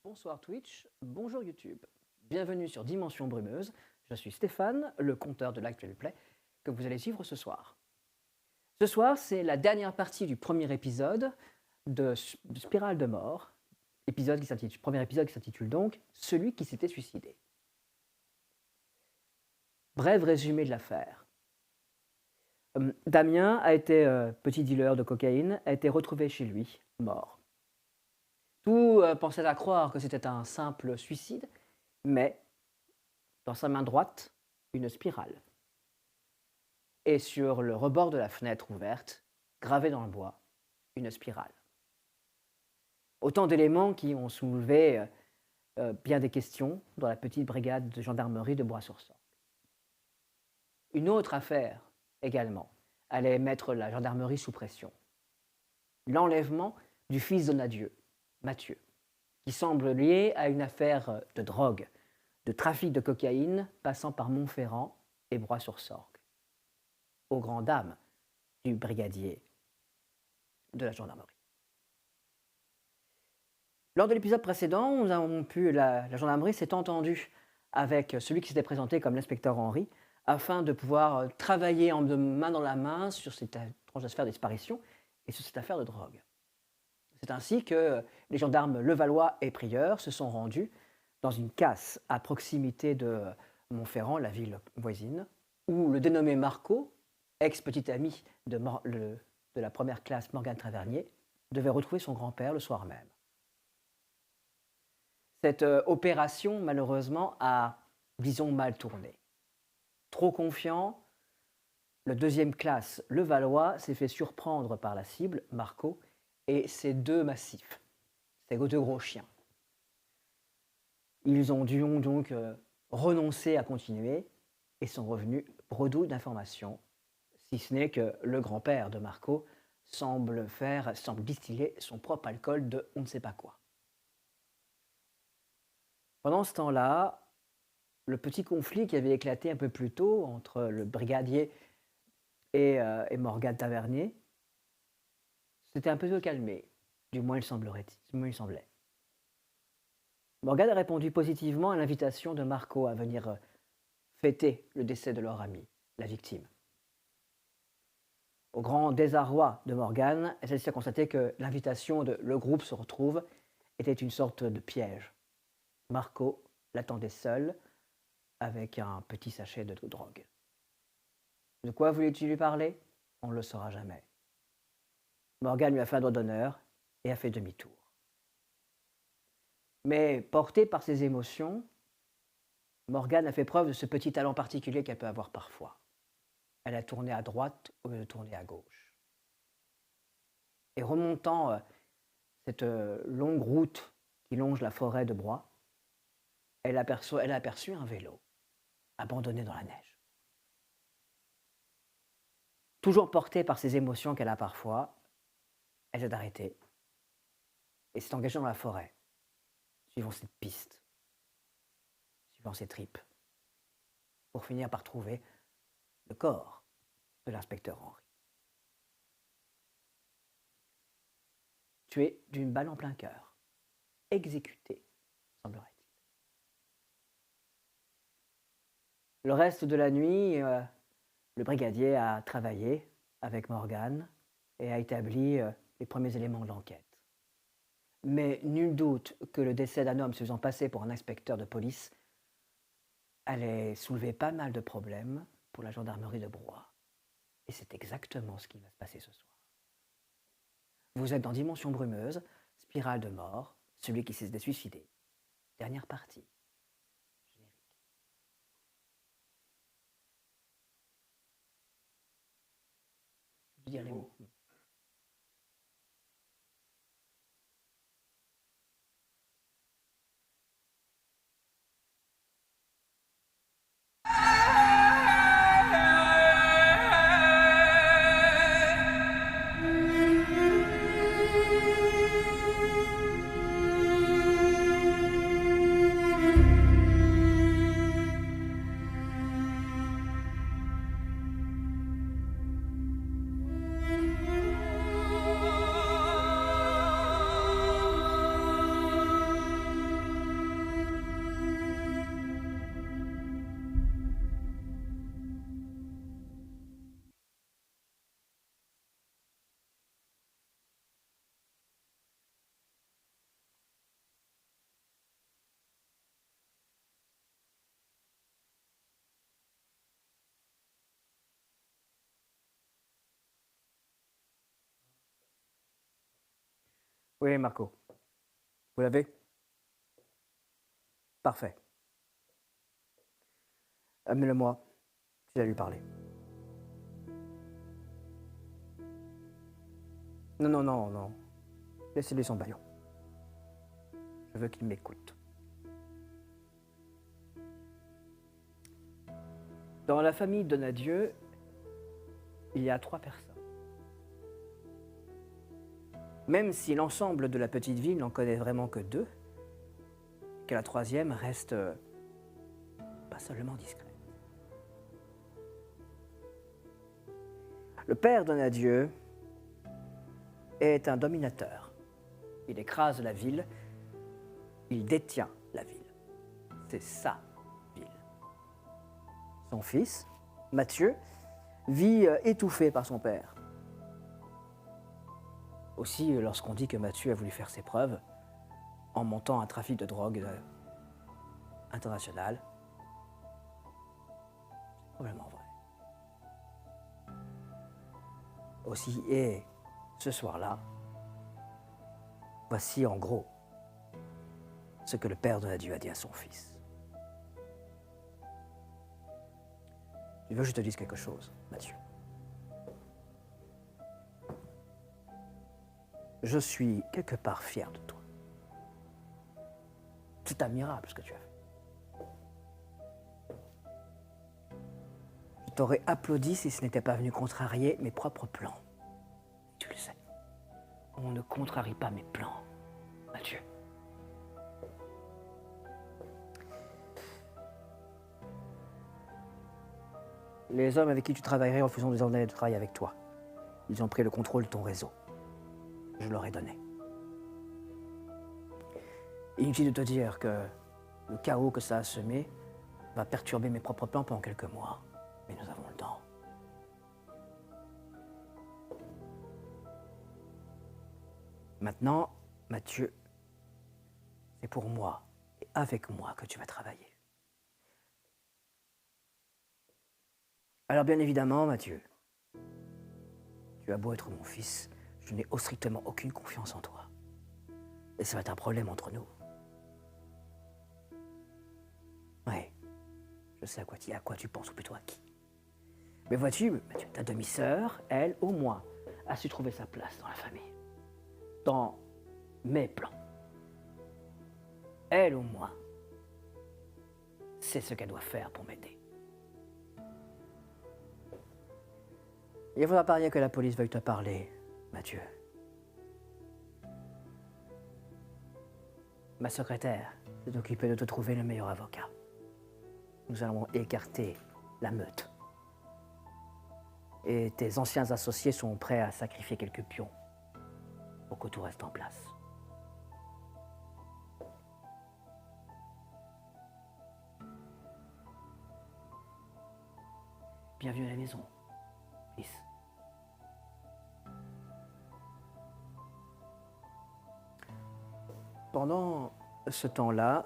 Bonsoir Twitch, bonjour YouTube. Bienvenue sur Dimension Brumeuse. Je suis Stéphane, le conteur de l'Actuel Play, que vous allez suivre ce soir. Ce soir, c'est la dernière partie du premier épisode de Spirale de mort, premier épisode qui s'intitule donc « Celui qui s'était suicidé ». Bref résumé de l'affaire. Damien a été petit dealer de cocaïne, a été retrouvé chez lui, mort. Tout pensait à croire que c'était un simple suicide, mais dans sa main droite, une spirale. Et sur le rebord de la fenêtre ouverte, gravée dans le bois, une spirale. Autant d'éléments qui ont soulevé bien des questions dans la petite brigade de gendarmerie de Bois-sur-Sorgue. Une autre affaire, également, allait mettre la gendarmerie sous pression. L'enlèvement du fils Donadieu, Mathieu, qui semble lié à une affaire de drogue, de trafic de cocaïne passant par Montferrand et Bois-sur-Sorgue, aux grandes dames du brigadier de la gendarmerie. Lors de l'épisode précédent, la gendarmerie s'est entendue avec celui qui s'était présenté comme l'inspecteur Henry afin de pouvoir travailler de main dans la main sur cette étrange affaire de disparition et sur cette affaire de drogue. C'est ainsi que les gendarmes Levallois et Prieur se sont rendus dans une casse à proximité de Montferrand, la ville voisine, où le dénommé Marco, ex-petit ami de la première classe Morgane Tavernier, devait retrouver son grand-père le soir même. Cette opération, malheureusement, a, disons, mal tourné. Trop confiant, le deuxième classe Levallois s'est fait surprendre par la cible, Marco, et ses deux massifs, ces deux gros chiens. Ils ont dû donc renoncer à continuer et sont revenus bredouilles d'informations, si ce n'est que le grand-père de Marco semble distiller son propre alcool de on ne sait pas quoi. Pendant ce temps-là, le petit conflit qui avait éclaté un peu plus tôt entre le brigadier et Morgane Tavernier s'était un peu calmé, du moins il semblait. Morgane a répondu positivement à l'invitation de Marco à venir fêter le décès de leur ami, la victime. Au grand désarroi de Morgane, celle-ci a constaté que l'invitation de « le groupe se retrouve » était une sorte de piège. Marco l'attendait seul avec un petit sachet de drogue. De quoi voulait-il lui parler? On ne le saura jamais. Morgane lui a fait un doigt d'honneur et a fait demi-tour. Mais portée par ses émotions, Morgane a fait preuve de ce petit talent particulier qu'elle peut avoir parfois. Elle a tourné à droite au lieu de tourner à gauche. Et remontant cette longue route qui longe la forêt de Broye, elle a aperçu un vélo abandonné dans la neige. Toujours portée par ces émotions qu'elle a parfois, elle s'est arrêtée et s'est engagée dans la forêt, suivant cette piste, suivant ses tripes, pour finir par trouver le corps de l'inspecteur Henry. Tué d'une balle en plein cœur, exécuté, semblerait-il. Le reste de la nuit, le brigadier a travaillé avec Morgane et a établi les premiers éléments de l'enquête. Mais nul doute que le décès d'un homme se faisant passer pour un inspecteur de police allait soulever pas mal de problèmes pour la gendarmerie de Broye. Et c'est exactement ce qui va se passer ce soir. Vous êtes dans Dimension Brumeuse, Spirale de mort, celui qui s'est suicidé. Dernière partie. Générique. Je veux dire les mots. Oui, Marco. Vous l'avez? Parfait. Amenez-le-moi. Je vais lui parler. Non, non, non, non. Laissez-lui son bâillon. Je veux qu'il m'écoute. Dans la famille Donadieu, il y a 3 personnes. Même si l'ensemble de la petite ville n'en connaît vraiment que 2, que la 3e reste pas seulement discrète. Le père Donadieu est un dominateur. Il écrase la ville, il détient la ville. C'est sa ville. Son fils, Mathieu, vit étouffé par son père. Aussi, lorsqu'on dit que Mathieu a voulu faire ses preuves en montant un trafic de drogue international, c'est probablement vrai. Aussi, et ce soir-là, voici en gros ce que le père Donadieu a dit à son fils. Tu veux que je te dise quelque chose, Mathieu? Je suis quelque part fier de toi. C'est admirable ce que tu as fait. Je t'aurais applaudi si ce n'était pas venu contrarier mes propres plans. Tu le sais. On ne contrarie pas mes plans, Mathieu. Les hommes avec qui tu travaillerais refusant désormais de travailler avec toi. Ils ont pris le contrôle de ton réseau. Je leur ai donné. Inutile de te dire que le chaos que ça a semé va perturber mes propres plans pendant quelques mois. Mais nous avons le temps. Maintenant, Mathieu, c'est pour moi et avec moi que tu vas travailler. Alors bien évidemment, Mathieu, tu as beau être mon fils, je n'ai strictement aucune confiance en toi. Et ça va être un problème entre nous. Oui, je sais à quoi tu penses, ou plutôt à qui. Mais vois-tu, Mathieu, ta demi-sœur, elle, au moins, a su trouver sa place dans la famille. Dans mes plans. Elle, au moins, sait ce qu'elle doit faire pour m'aider. Il ne faudra pas rien que la police veuille te parler, Mathieu. Ma secrétaire s'est occupée de te trouver le meilleur avocat. Nous allons écarter la meute. Et tes anciens associés sont prêts à sacrifier quelques pions pour que tout reste en place. Bienvenue à la maison, fils. Pendant ce temps-là,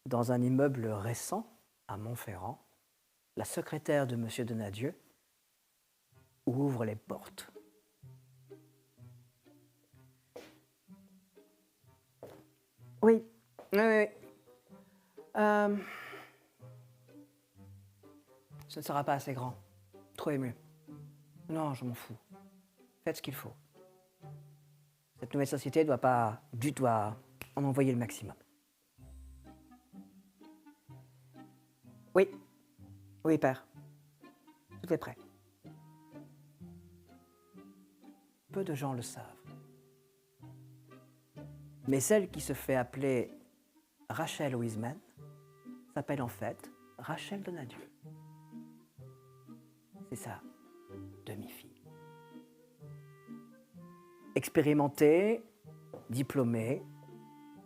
dans un immeuble récent à Montferrand, la secrétaire de M. Donadieu ouvre les portes. Oui, oui, oui. Ce ne sera pas assez grand. Trop ému. Non, je m'en fous. Faites ce qu'il faut. Cette nouvelle société doit pas du tout en envoyer le maximum. Oui, oui, père. Tout est prêt. Peu de gens le savent. Mais celle qui se fait appeler Rachel Wiseman s'appelle en fait Rachel Donadieu. C'est sa demi-fille. Expérimentée, diplômée,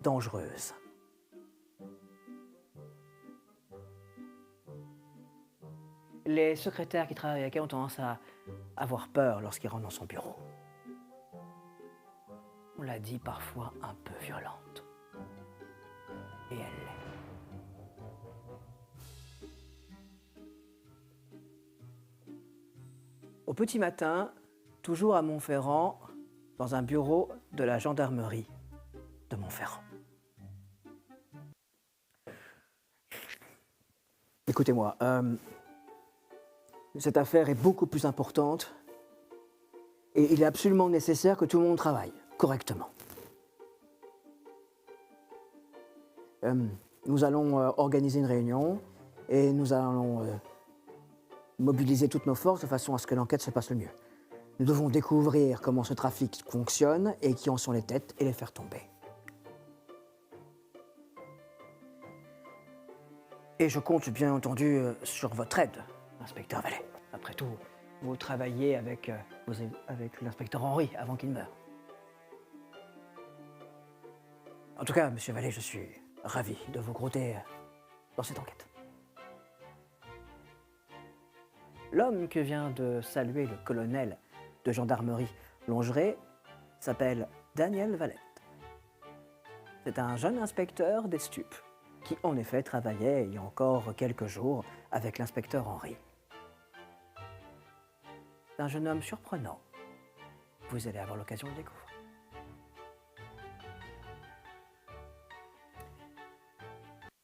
dangereuse. Les secrétaires qui travaillent avec elle ont tendance à avoir peur lorsqu'ils rentrent dans son bureau. On l'a dit, parfois un peu violente. Et elle l'est. Au petit matin, toujours à Montferrand, dans un bureau de la gendarmerie de Montferrand. Écoutez-moi, cette affaire est beaucoup plus importante et il est absolument nécessaire que tout le monde travaille correctement. Nous allons organiser une réunion et nous allons mobiliser toutes nos forces de façon à ce que l'enquête se passe le mieux. Nous devons découvrir comment ce trafic fonctionne et qui en sont les têtes et les faire tomber. Et je compte bien entendu sur votre aide, inspecteur Vallée. Après tout, vous travaillez avec l'inspecteur Henry avant qu'il meure. En tout cas, monsieur Vallée, je suis ravi de vous grouter dans cette enquête. L'homme que vient de saluer le colonel de gendarmerie Longeray s'appelle Daniel Valette. C'est un jeune inspecteur des stupes qui en effet travaillait il y a encore quelques jours avec l'inspecteur Henry. C'est un jeune homme surprenant. Vous allez avoir l'occasion de le découvrir.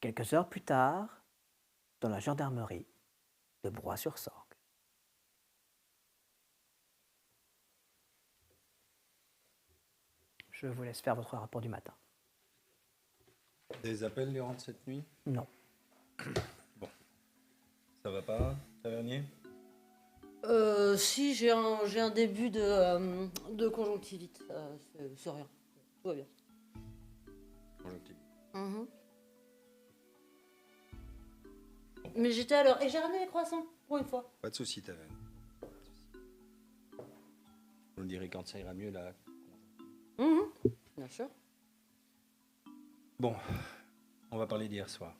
Quelques heures plus tard, dans la gendarmerie de Broye-sur-Sorgue. Je vous laisse faire votre rapport du matin. Des appels durant cette nuit? Non. Bon. Ça va pas, Tavernier? Si, j'ai un début de conjonctivite. C'est rien. Tout va bien. Conjonctivite. Mais j'étais à l'heure. Et j'ai ramené les croissants, pour une fois. Pas de soucis, Tavernier. Vous me direz quand ça ira mieux, là. Bien sûr. Bon, on va parler d'hier soir.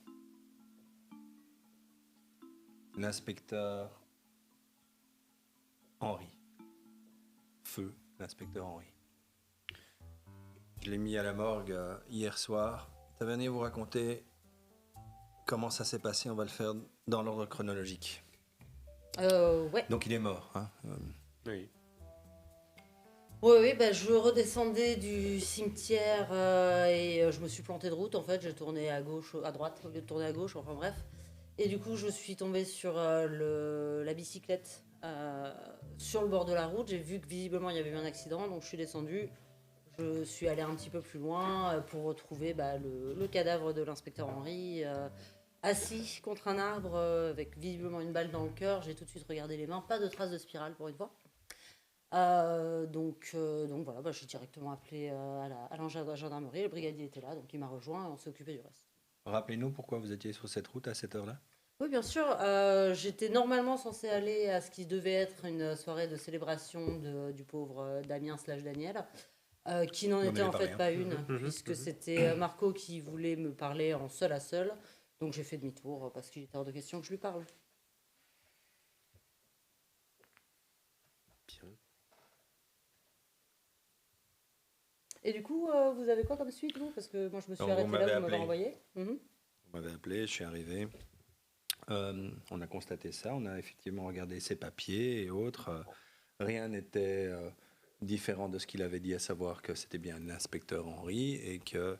L'inspecteur Henry. Feu, l'inspecteur Henry. Je l'ai mis à la morgue hier soir. Tavernier, vous racontez comment ça s'est passé. On va le faire dans l'ordre chronologique. Ouais. Donc il est mort, hein? Oui. Oui, bah, je redescendais du cimetière et je me suis plantée de route. En fait, j'ai tourné à gauche, à droite au lieu de tourner à gauche. Enfin bref. Et du coup, je suis tombée sur la bicyclette sur le bord de la route. J'ai vu que visiblement il y avait eu un accident, donc je suis descendue. Je suis allée un petit peu plus loin pour retrouver le cadavre de l'inspecteur Henry assis contre un arbre avec visiblement une balle dans le cœur. J'ai tout de suite regardé les mains, pas de traces de spirale pour une fois. Donc voilà, j'ai directement appelé à la gendarmerie. Le brigadier était là, donc il m'a rejoint et on s'est occupé du reste. Rappelez-nous pourquoi vous étiez sur cette route à cette heure-là? Oui, bien sûr. J'étais normalement censée aller à ce qui devait être une soirée de célébration du pauvre Damien/Daniel, qui n'en Non, mais était il en est pas fait rien. pas une, puisque c'était Marco qui voulait me parler en seul à seul. Donc j'ai fait demi-tour parce qu'il était hors de question que je lui parle. Bien. Et du coup, vous avez quoi comme suite, vous? Parce que moi, je me suis Alors, arrêtée vous là, m'avez vous m'avez appelé. renvoyé. Vous m'avez appelé, je suis arrivé. On a constaté ça, on a effectivement regardé ses papiers et autres. Rien n'était différent de ce qu'il avait dit, à savoir que c'était bien l'inspecteur Henry et que,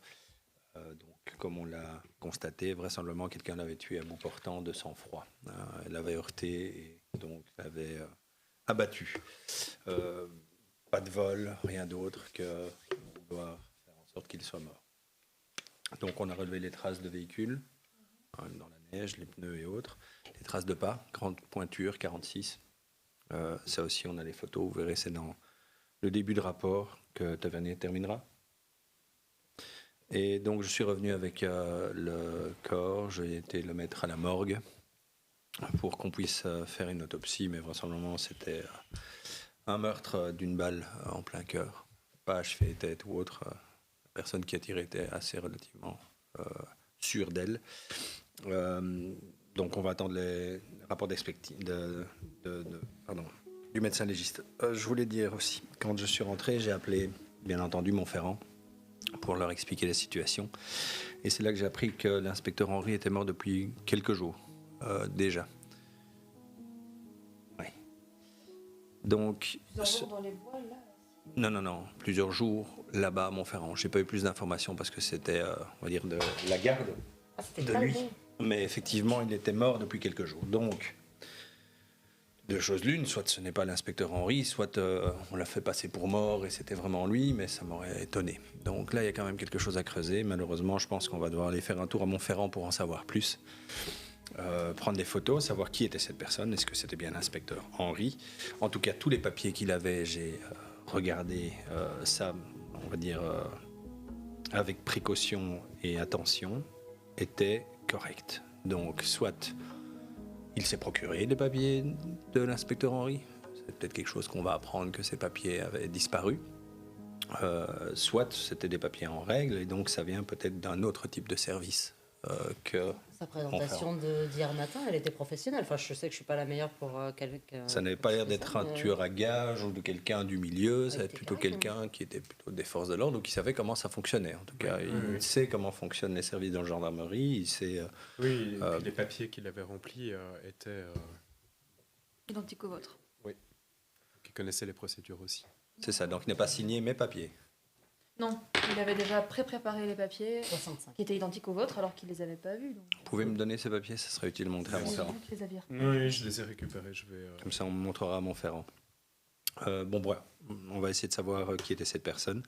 donc, comme on l'a constaté, vraisemblablement quelqu'un l'avait tué à bout portant de sang-froid. Elle l'avait heurté et donc l'avait abattu. Pas de vol, rien d'autre que on doit faire en sorte qu'il soit mort. Donc on a relevé les traces de véhicules dans la neige, les pneus et autres, les traces de pas, grande pointure, 46. Ça aussi, on a les photos, vous verrez, c'est dans le début de rapport que Tavernier terminera. Et donc je suis revenu avec le corps, j'ai été le mettre à la morgue pour qu'on puisse faire une autopsie, mais vraisemblablement c'était un meurtre d'une balle en plein cœur, pas achevé, tête ou autre. La personne qui a tiré était assez relativement sûre d'elle. Donc on va attendre les rapports du médecin légiste. Je voulais dire aussi, quand je suis rentré, j'ai appelé bien entendu Montferrand pour leur expliquer la situation. Et c'est là que j'ai appris que l'inspecteur Henry était mort depuis quelques jours déjà. Oui. Donc... Dans les bois, là. Non, plusieurs jours là-bas à Montferrand. J'ai pas eu plus d'informations parce que c'était, on va dire, de la garde Ah, c'était de pas le lui. bon. Mais effectivement, il était mort depuis quelques jours. Donc, deux choses l'une, soit ce n'est pas l'inspecteur Henry, soit on l'a fait passer pour mort et c'était vraiment lui, mais ça m'aurait étonné. Donc là, il y a quand même quelque chose à creuser. Malheureusement, je pense qu'on va devoir aller faire un tour à Montferrand pour en savoir plus. Prendre des photos, savoir qui était cette personne, est-ce que c'était bien l'inspecteur Henry. En tout cas, tous les papiers qu'il avait, j'ai regardé ça, on va dire, avec précaution et attention, étaient corrects. Donc, soit il s'est procuré les papiers de l'inspecteur Henry, c'est peut-être quelque chose qu'on va apprendre que ces papiers avaient disparu, soit c'était des papiers en règle et donc ça vient peut-être d'un autre type de service que Sa présentation d'hier matin, elle était professionnelle. Enfin, je sais que je suis pas la meilleure pour quelqu'un. ça n'avait pas l'air d'être un tueur à gages ou de quelqu'un du milieu, ça Ouais, va être t'es plutôt carré, hein. quelqu'un qui était plutôt des forces de l'ordre ou qui savait comment ça fonctionnait. En tout cas, il sait comment fonctionnent les services de gendarmerie, il sait... Oui, et puis les papiers qu'il avait remplis étaient... Identique au vôtre. qui connaissaient les procédures aussi. c'est ça, donc il n'a pas signé mes papiers. Non, il avait déjà pré-préparé les papiers 65. qui étaient identiques aux vôtres alors qu'il les avait pas vus. Donc... Vous pouvez me donner ces papiers, ça serait utile de montrer à C'est Montferrand. vous qui les aviez. Oui, je les ai récupérés, je vais... Comme ça, on montrera à Montferrand. Bon, voilà, on va essayer de savoir qui était cette personne.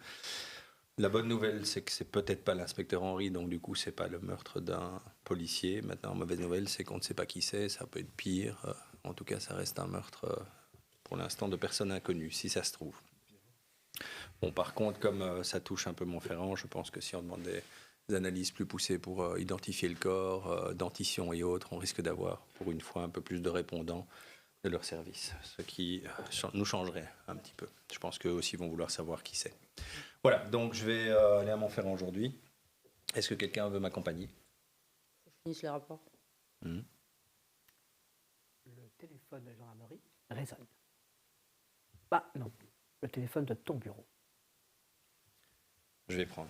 La bonne nouvelle, c'est que c'est peut-être pas l'inspecteur Henry, donc du coup, c'est pas le meurtre d'un policier. Maintenant, mauvaise nouvelle, c'est qu'on ne sait pas qui c'est, ça peut être pire. En tout cas, ça reste un meurtre, pour l'instant, de personnes inconnues, si ça se trouve. Bon, par contre, comme ça touche un peu Montferrand, je pense que si on demande des analyses plus poussées pour identifier le corps, dentition et autres, on risque d'avoir, pour une fois, un peu plus de répondants de leur service, ce qui nous changerait un petit peu. Je pense qu'eux aussi vont vouloir savoir qui c'est. Voilà, donc je vais aller à Montferrand aujourd'hui. Est-ce que quelqu'un veut m'accompagner? Faut que je finisse les rapports. Le téléphone de la gendarmerie résonne. Bah non, le téléphone de ton bureau. Je vais prendre.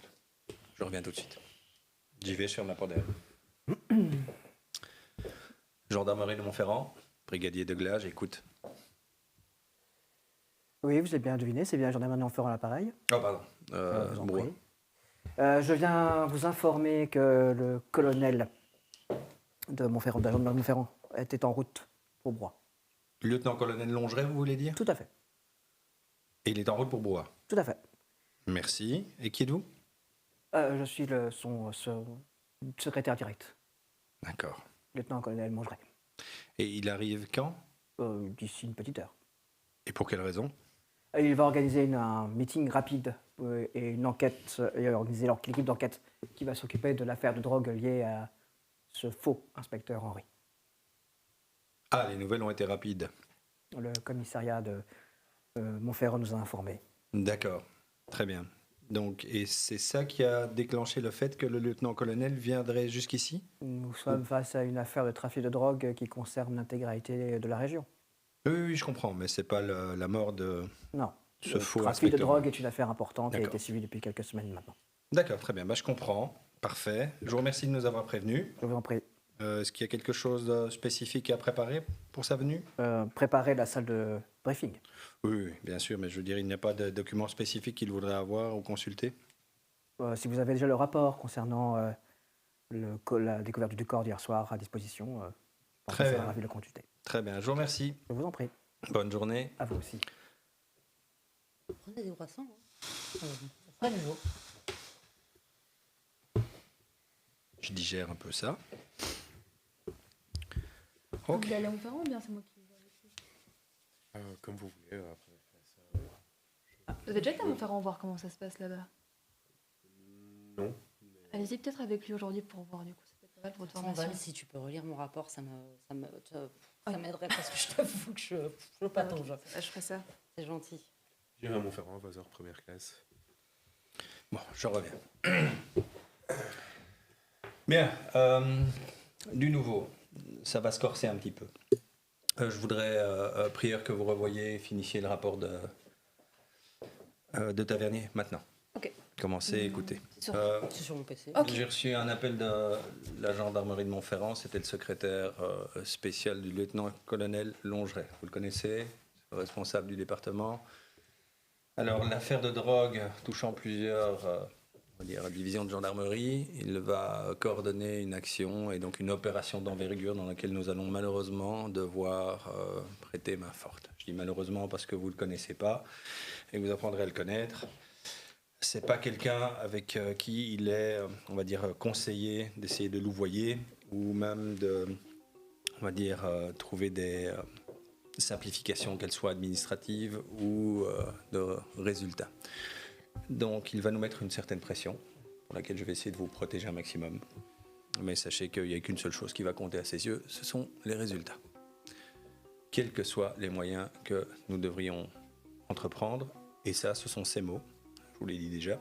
Je reviens tout de suite. J'y vais, je ferme la porte derrière. Gendarmerie de Montferrand, brigadier de Glage, écoute. Oui, vous avez bien deviné, c'est bien gendarmerie Montferrand à l'appareil. Oh, pardon. Je vous en Brouin. prie. Je viens vous informer que le colonel de Montferrand, de la gendarmerie de Montferrand, était en route pour Broye. Lieutenant-colonel Longeret, vous voulez dire? Tout à fait, Et il est en route pour Broye. tout à fait. Merci. Et qui êtes-vous? Je suis son secrétaire direct, D'accord. lieutenant-colonel Mongeret. Et il arrive quand? D'ici une petite heure. Et pour quelle raison? Il va organiser un meeting rapide et une enquête, et organiser l'équipe d'enquête qui va s'occuper de l'affaire de drogue liée à ce faux inspecteur Henry. Ah, les nouvelles ont été rapides. Le commissariat de Montferrand nous a informés. D'accord. Très bien. Donc, et c'est ça qui a déclenché le fait que le lieutenant-colonel viendrait jusqu'ici? Nous sommes face à une affaire de trafic de drogue qui concerne l'intégralité de la région. Oui, je comprends, mais c'est pas la mort de Non, ce le faux trafic de inspecteur. drogue est une affaire importante et a D'accord. été suivie depuis quelques semaines maintenant. D'accord, très bien. Bah, je comprends. Parfait. Je vous remercie de nous avoir prévenus. Je vous en prie. Est-ce qu'il y a quelque chose de spécifique à préparer pour sa venue? Préparez la salle de briefing. Oui, bien sûr, mais je veux dire, il n'y a pas de document spécifique qu'il voudrait avoir ou consulter? Si vous avez déjà le rapport concernant la découverte du corps d'hier soir à disposition, je pense Très que ça bien. sera ravi de le consulter. Très bien, je vous remercie. Je vous en prie. Bonne journée. À vous aussi. Prenez des croissants. Hein. Après le jour. Je digère un peu ça. Vous Ok. voulez aller à Montferrand ou bien c'est moi qui vais avec vous? Comme vous voulez, après. Vous avez déjà été à Montferrand voir comment ça se passe là-bas? Non. Allez-y peut-être avec lui aujourd'hui pour voir du coup. Ça peut être pas mal pour votre Val, formation. si tu peux relire mon rapport, ça m'aiderait parce que je t'avoue que je patauge. Je ferai ça. C'est gentil. J'irai à Montferrand, 20h, première classe. Bon, je reviens. Bien, du nouveau, ça va se corser un petit peu. Je voudrais, prière que vous revoyiez et finissiez le rapport de Tavernier maintenant. Ok. Commencez, écoutez. C'est sûr. C'est sur mon PC. Ok. J'ai reçu un appel de la gendarmerie de Montferrand, c'était le secrétaire spécial du lieutenant-colonel Longeret. Vous le connaissez, c'est le responsable du département. Alors, l'affaire de drogue touchant plusieurs on va dire, divisions de gendarmerie, il va coordonner une action et donc une opération d'envergure dans laquelle nous allons malheureusement devoir prêter main forte. Je dis malheureusement parce que vous ne le connaissez pas et que vous apprendrez à le connaître. C'est pas quelqu'un avec qui il est, on va dire, conseillé d'essayer de louvoyer ou même de, on va dire, trouver des simplifications, qu'elles soient administratives ou de résultats. Donc, il va nous mettre une certaine pression pour laquelle je vais essayer de vous protéger un maximum. Mais sachez qu'il n'y a qu'une seule chose qui va compter à ses yeux, ce sont les résultats. Quels que soient les moyens que nous devrions entreprendre, et ça, ce sont ces mots, je vous l'ai dit déjà,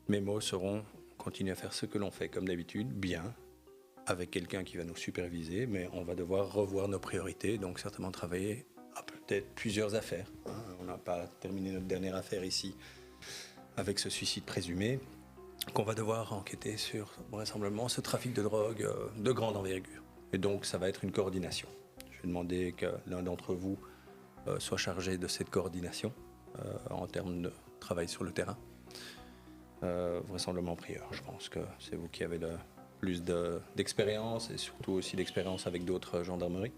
mes mots seront continuer à faire ce que l'on fait comme d'habitude, bien, avec quelqu'un qui va nous superviser, mais on va devoir revoir nos priorités, donc certainement travailler à peut-être plusieurs affaires. On n'a pas terminé notre dernière affaire ici avec ce suicide présumé, qu'on va devoir enquêter sur vraisemblablement ce trafic de drogue de grande envergure. Et donc ça va être une coordination. Je vais demander que l'un d'entre vous soit chargé de cette coordination en termes de travail sur le terrain. Vraisemblablement prieur, je pense que c'est vous qui avez le plus d'expérience et surtout aussi d'expérience avec d'autres gendarmeries.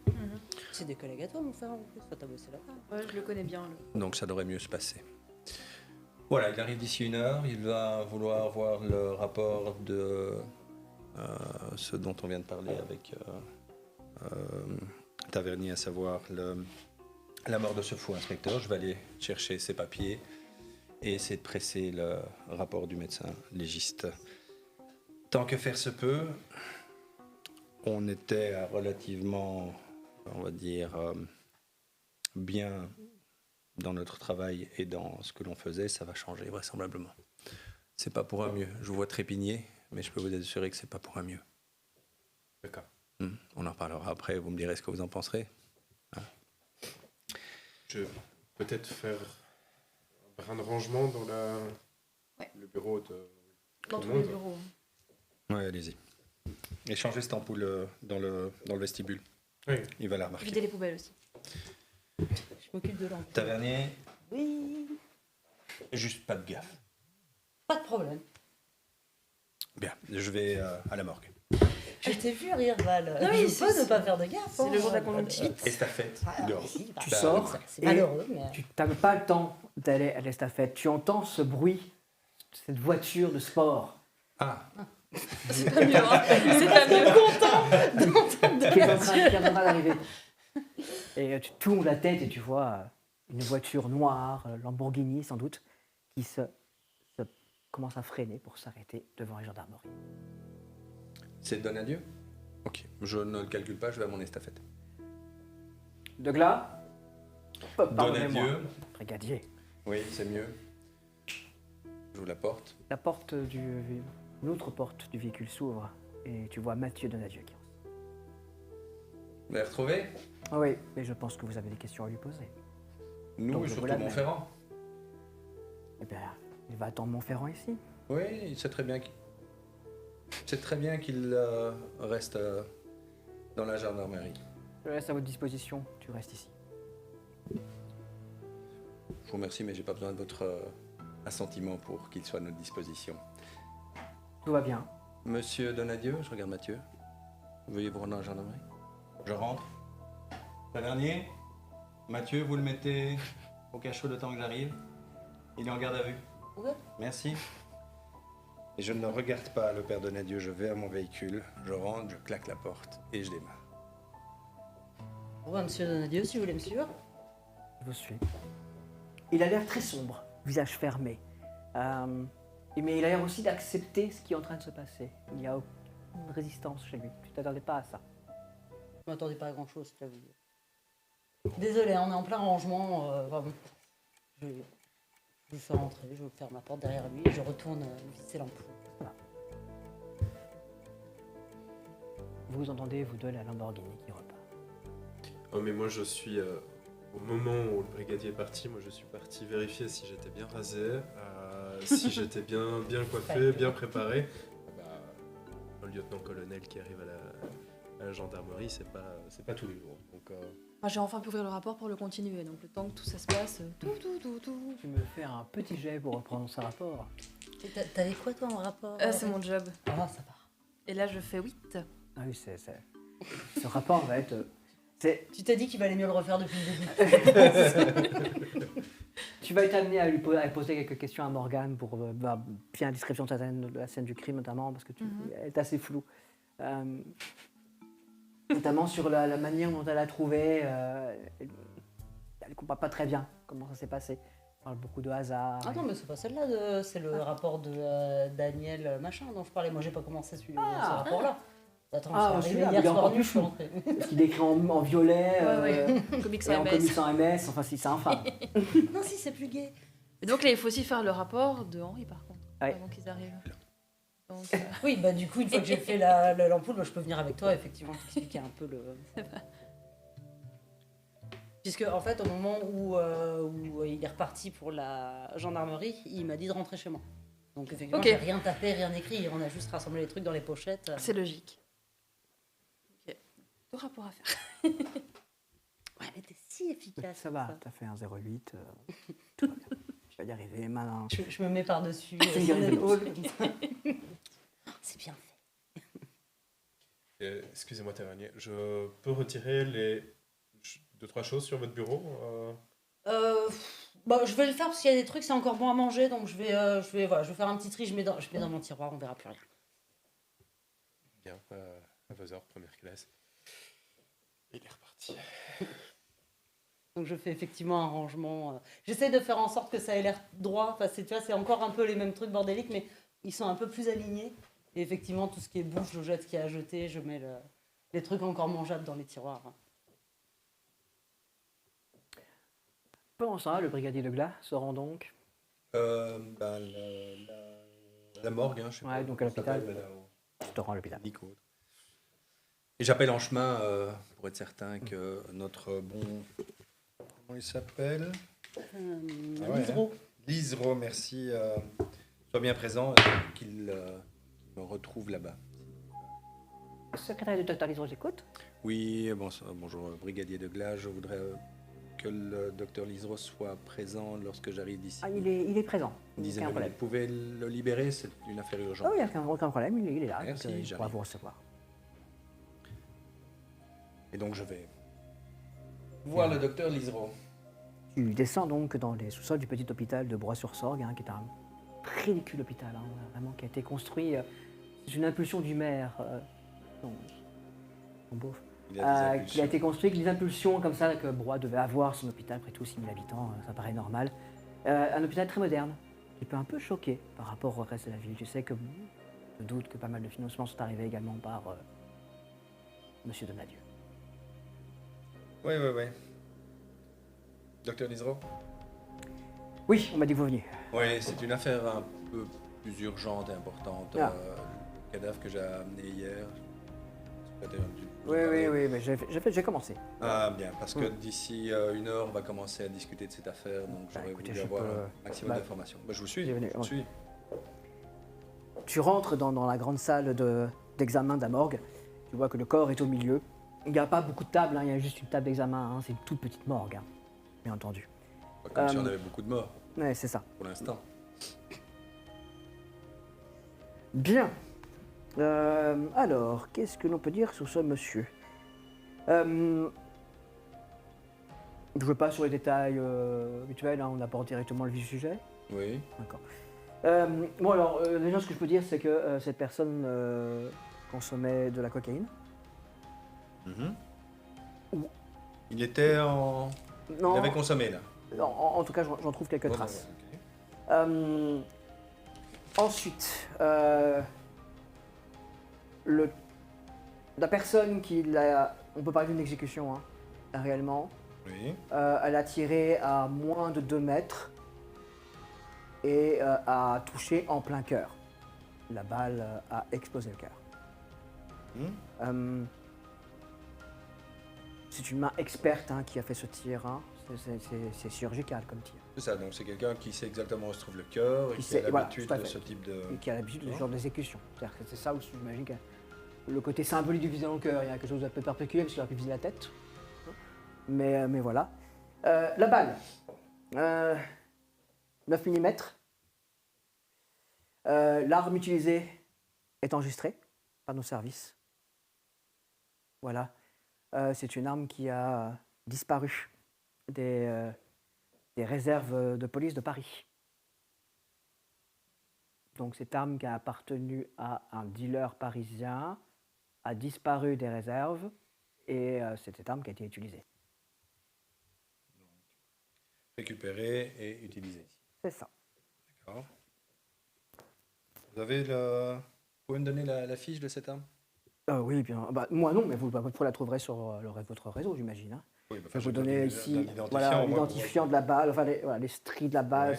C'est des collègues à toi, mon frère, en plus. Toi, t'as bossé là-bas. Ouais, je le connais bien. Donc ça devrait mieux se passer. Voilà, il arrive d'ici 1 heure, il va vouloir voir le rapport de ce dont on vient de parler avec Tavernier, à savoir la mort de ce fou inspecteur. Je vais aller chercher ses papiers et essayer de presser le rapport du médecin légiste. Tant que faire se peut, on était relativement, on va dire, bien dans notre travail et dans ce que l'on faisait. Ça va changer vraisemblablement. C'est pas pour un mieux. Je vous vois trépigner, mais je peux vous assurer que c'est pas pour un mieux. D'accord. On en reparlera après, vous me direz ce que vous en penserez. Hein. Je vais peut-être faire un brin de rangement dans le bureau de Dans tout tous le les monde. bureaux. Ouais, allez-y. Et changez cette ampoule dans le vestibule. Oui. Il va la remarquer. Vider les poubelles aussi. Je m'occupe de l'ampoule. Tavernier, Oui, juste pas de gaffe. pas de problème. Bien, je vais à la morgue. Je t'ai vu rire, Val. Non, oui, je c'est- peux ne pas faire de gaffe. c'est le jour de la conjonctivite. Estafette, Ah, dehors. si, bah, Tu bah, sors c'est et malheureux, mais... Tu n'as pas le temps d'aller à l'estafette. Tu entends ce bruit, cette voiture de sport Ah, C'est pas mieux, hein. C'est pas mieux. qui est en train d'arriver. Et tu tournes la tête et tu vois une voiture noire, Lamborghini sans doute, qui se commence à freiner pour s'arrêter devant les gendarmeries. c'est Donadieu? Ok, je ne le calcule pas, je vais à mon estafette. De Glas Pardonnez-moi. Donadieu, Brigadier. oui, c'est mieux. J'ouvre la porte. La porte une autre porte du véhicule s'ouvre et tu vois Mathieu Donadieu qui entre. Vous l'avez retrouvé? Ah oui, mais je pense que vous avez des questions à lui poser. Nous, Donc, et je surtout vous l'amène. Montferrand. Eh bien, il va attendre Montferrand ici. Oui, il sait très bien qu'il reste dans la gendarmerie. Je le laisse à votre disposition, tu restes ici. Je vous remercie, mais j'ai pas besoin de votre assentiment pour qu'il soit à notre disposition. Tout va bien. Monsieur Donadieu, je regarde Mathieu. Veuillez vous rendre dans la gendarmerie. Je rentre. Tavernier, Mathieu, vous le mettez au cachot le temps que j'arrive. Il est en garde à vue. Ouais. Merci. Et je ne regarde pas le père Donadieu, je vais à mon véhicule, je rentre, je claque la porte et je démarre. Bon, bah, monsieur Donadieu, si vous voulez me suivre. Je vous suis. Il a l'air très sombre, visage fermé. Mais il a l'air aussi d'accepter ce qui est en train de se passer. Il n'y a aucune résistance chez lui. Tu t'attendais pas à ça. Je m'attendais pas à grand-chose, je t'avoue. Désolé, on est en plein rangement. Vraiment. Je vais le faire rentrer, je vais faire ma porte derrière lui et je retourne visser l'ampoule. Vous entendez, vous deux, la Lamborghini qui repart. Oh, mais moi, je suis... au moment où le brigadier est parti, moi, je suis parti vérifier si j'étais bien rasé, si j'étais bien coiffé, bien préparé. Le lieutenant-colonel qui arrive à la gendarmerie, c'est pas tous les jours. Donc, J'ai enfin pu ouvrir le rapport pour le continuer, donc le temps que tout ça se passe, tout. Tu me fais un petit jet pour reprendre ce rapport. T'avais quoi toi en rapport C'est mon job. Ah, ça va. Et là, je fais 8. Ah oui, ce rapport va être... Tu t'es dit qu'il valait mieux le refaire depuis le début. Tu vas être amené à lui poser quelques questions à Morgane pour bien la description de la scène du crime notamment, parce que elle est assez floue. Notamment sur la manière dont elle a trouvé. Elle ne comprend pas très bien comment ça s'est passé. On parle beaucoup de hasard. Ah non, mais c'est pas celle-là, c'est le rapport de Daniel machin dont je parlais. Moi, j'ai pas commencé ce rapport-là. Attends, je suis arrivée hier soir nu, je suis rentrée. Parce qu'il écrit en violet, Comics et en en comics MS. en MS, enfin si c'est infâme. Non, si, c'est plus gay. Et donc là, il faut aussi faire le rapport de Henri, par contre, Ouais. avant qu'ils arrivent. Donc, Oui, bah du coup, une fois que j'ai fait l'ampoule, bah, je peux venir avec toi, effectivement, t'expliquer un peu le... Puisque, en fait, au moment où il est reparti pour la gendarmerie, il m'a dit de rentrer chez moi. Donc, effectivement, Ok. j'ai rien tapé, rien écrit. On a juste rassemblé les trucs dans les pochettes. c'est logique. Ok. Tout rapport à faire. Ouais, mais t'es si efficace. Ça va, t'as fait un 0,8. Tout va bien. Tu vas y arriver, malin. Je me mets par-dessus C'est son une épaule. C'est bien fait. excusez-moi, Tavernier, je peux retirer les 2-3 choses sur votre bureau Bah, je vais le faire parce qu'il y a des trucs, c'est encore bon à manger, donc je vais faire un petit tri, je mets dans mon tiroir, on verra plus rien. Bien, à vos heures, première classe. Il est reparti. Donc je fais effectivement un rangement. J'essaie de faire en sorte que ça ait l'air droit. Enfin, tu vois, c'est encore un peu les mêmes trucs bordéliques, mais ils sont un peu plus alignés. Et effectivement, tout ce qui est bouffe, je jette ce qu'il y a à jeter, je mets les trucs encore mangeables dans les tiroirs. Pendant ça, le brigadier de Glas se rend donc. La morgue, hein, je sais Ouais, pas. donc comment à l'hôpital. ça s'appelle, mais là, Tu te rends à l'hôpital. clinique ou autre. Et j'appelle en chemin pour être certain que notre bon... Comment il s'appelle Lisereau. Lisereau, merci. Soit bien présent et qu'il me retrouve là-bas. Secrétaire du docteur Lisereau, j'écoute. Oui, bonjour, brigadier de Glas. Je voudrais que le docteur Lisereau soit présent lorsque j'arrive d'ici. Ah, il est présent. Une dizaine Aucun de problème. minutes. Vous pouvez le libérer, c'est une affaire Ah urgente. oui, aucun problème, il est là. Merci, donc, il j'arrive. pourra vous recevoir. Et donc je vais voir le docteur Lisereau. Tu descends donc dans les sous-sols du petit hôpital de Broye-sur-Sorgue, qui est un ridicule hôpital, vraiment, qui a été construit. C'est une impulsion du maire, son beauf, Il a des qui a impulsions. été construit avec des impulsions comme ça que Broye devait avoir son hôpital, après tout 6000 habitants, ça paraît normal. Un hôpital très moderne, qui peut un peu choquer par rapport au reste de la ville. Tu sais que je doute que pas mal de financements sont arrivés également par Monsieur Donadieu. Oui. Docteur Lisereau. Oui, on m'a dit que vous veniez. Oui, c'est une affaire un peu plus urgente et importante. Ah. Le cadavre que j'ai amené hier. Oui, mais j'ai commencé. Ah bien, parce que d'ici 1 heure, on va commencer à discuter de cette affaire, donc j'aurais écoutez, voulu je avoir peux- un maximum bah, d'informations. Bah, je vous suis, j'ai venu, je vous ouais. suis. Tu rentres dans la grande salle d'examen de la morgue. Tu vois que le corps est au milieu. Il n'y a pas beaucoup de tables, il y a juste une table d'examen. C'est une toute petite morgue, bien entendu. Pas comme si on avait beaucoup de morts, Ouais, c'est ça. pour l'instant. Bien. Alors, qu'est-ce que l'on peut dire sur ce monsieur Je ne veux pas sur les détails habituels, on aborde directement le vif du sujet. Oui. D'accord. Bon alors, déjà ce que je peux dire, c'est que cette personne consommait de la cocaïne. Mhm. Ou- Il était en... Non, Il avait consommé, là. en tout cas, j'en trouve quelques Bon, traces. bon, ok. Ensuite, la personne qui l'a... On peut parler d'une exécution, réellement. Oui. Elle a tiré à moins de 2 mètres et a touché en plein cœur. La balle a explosé le cœur. Hmm. C'est une main experte qui a fait ce tir. C'est chirurgical comme tir. C'est ça, donc c'est quelqu'un qui sait exactement où se trouve le cœur et Qui qui sait- a voilà, l'habitude tout à de fait. ce type de... Et qui a l'habitude de ce genre d'exécution. C'est-à-dire que c'est ça où j'imagine qu'elle le côté symbolique du viser dans le cœur. Il y a quelque chose d'un peu particulier parce qu'il aurait pu viser la tête. Mais voilà. La balle. 9 mm. L'arme utilisée est enregistrée par nos services. Voilà. C'est une arme qui a disparu des réserves de police de Paris. Donc cette arme qui a appartenu à un dealer parisien a disparu des réserves et c'est cette arme qui a été utilisée. Récupéré et utilisé. C'est ça. D'accord. Vous pouvez me donner la fiche de cette arme? Oui, bien. Bah, moi non, mais vous la trouverez sur votre réseau, j'imagine. Hein. Oui, Je vais vous donner ici l'identifiant de la balle. Enfin, les stries de la balle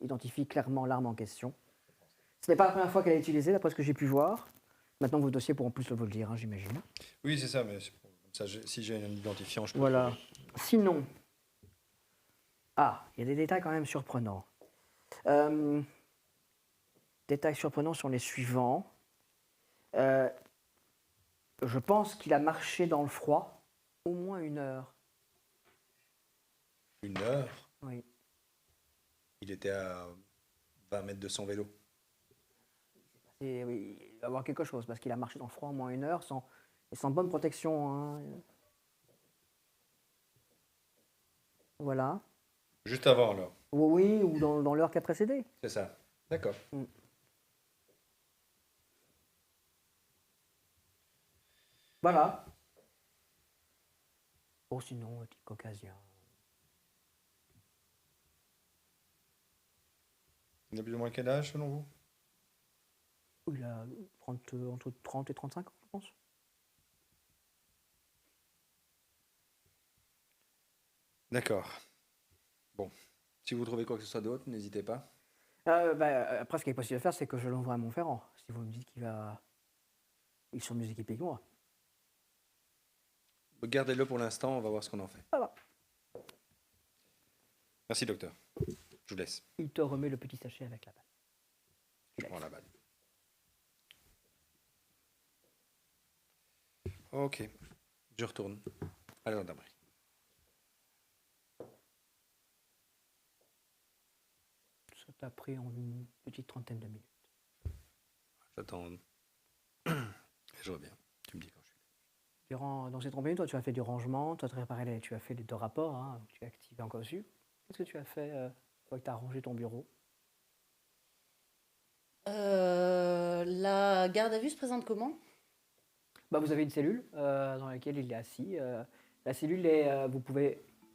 identifient clairement l'arme en question. Ce n'est pas la première fois qu'elle est utilisée, d'après ce que j'ai pu voir. Maintenant, vos dossiers pourront plus vous le dire, hein, j'imagine. Oui, c'est ça, mais si j'ai un identifiant, je peux. Voilà. Sinon, il y a des détails quand même surprenants. Détails surprenants sont les suivants. Je pense qu'il a marché dans le froid au moins 1 heure. 1 heure? Oui. Il était à 20 mètres de son vélo. Oui, il va y avoir quelque chose, parce qu'il a marché dans le froid au moins 1 heure sans bonne protection. Hein. Voilà. Juste avant, alors. Oui, ou dans l'heure qui a précédé. C'est ça. D'accord. Voilà. Bon, sinon, petit caucasien. Il a plus ou moins quel âge, selon vous? Il a entre 30 et 35 ans, je pense. D'accord. Bon. Si vous trouvez quoi que ce soit d'autre, n'hésitez pas. Après, ce qui est possible de faire, c'est que je l'envoie à Montferrand. Si vous me dites ils sont mieux équipés que moi. Gardez-le pour l'instant, on va voir ce qu'on en fait. Ça va. Merci, docteur. Je vous laisse. Il te remet le petit sachet avec la balle. Je prends la balle. Ok. Je retourne à la gendarmerie. Ça t'a pris en une petite trentaine de minutes. J'attends. Et je reviens. Tu me dis quand je suis là. Dans ces 30 minutes, toi, tu as fait du rangement, tu as fait les 2 rapports, hein, tu as activé encore dessus. Qu'est-ce que tu as fait une fois que tu as rangé ton bureau? La garde à vue se présente comment? Vous avez une cellule dans laquelle il est assis. La cellule est, vous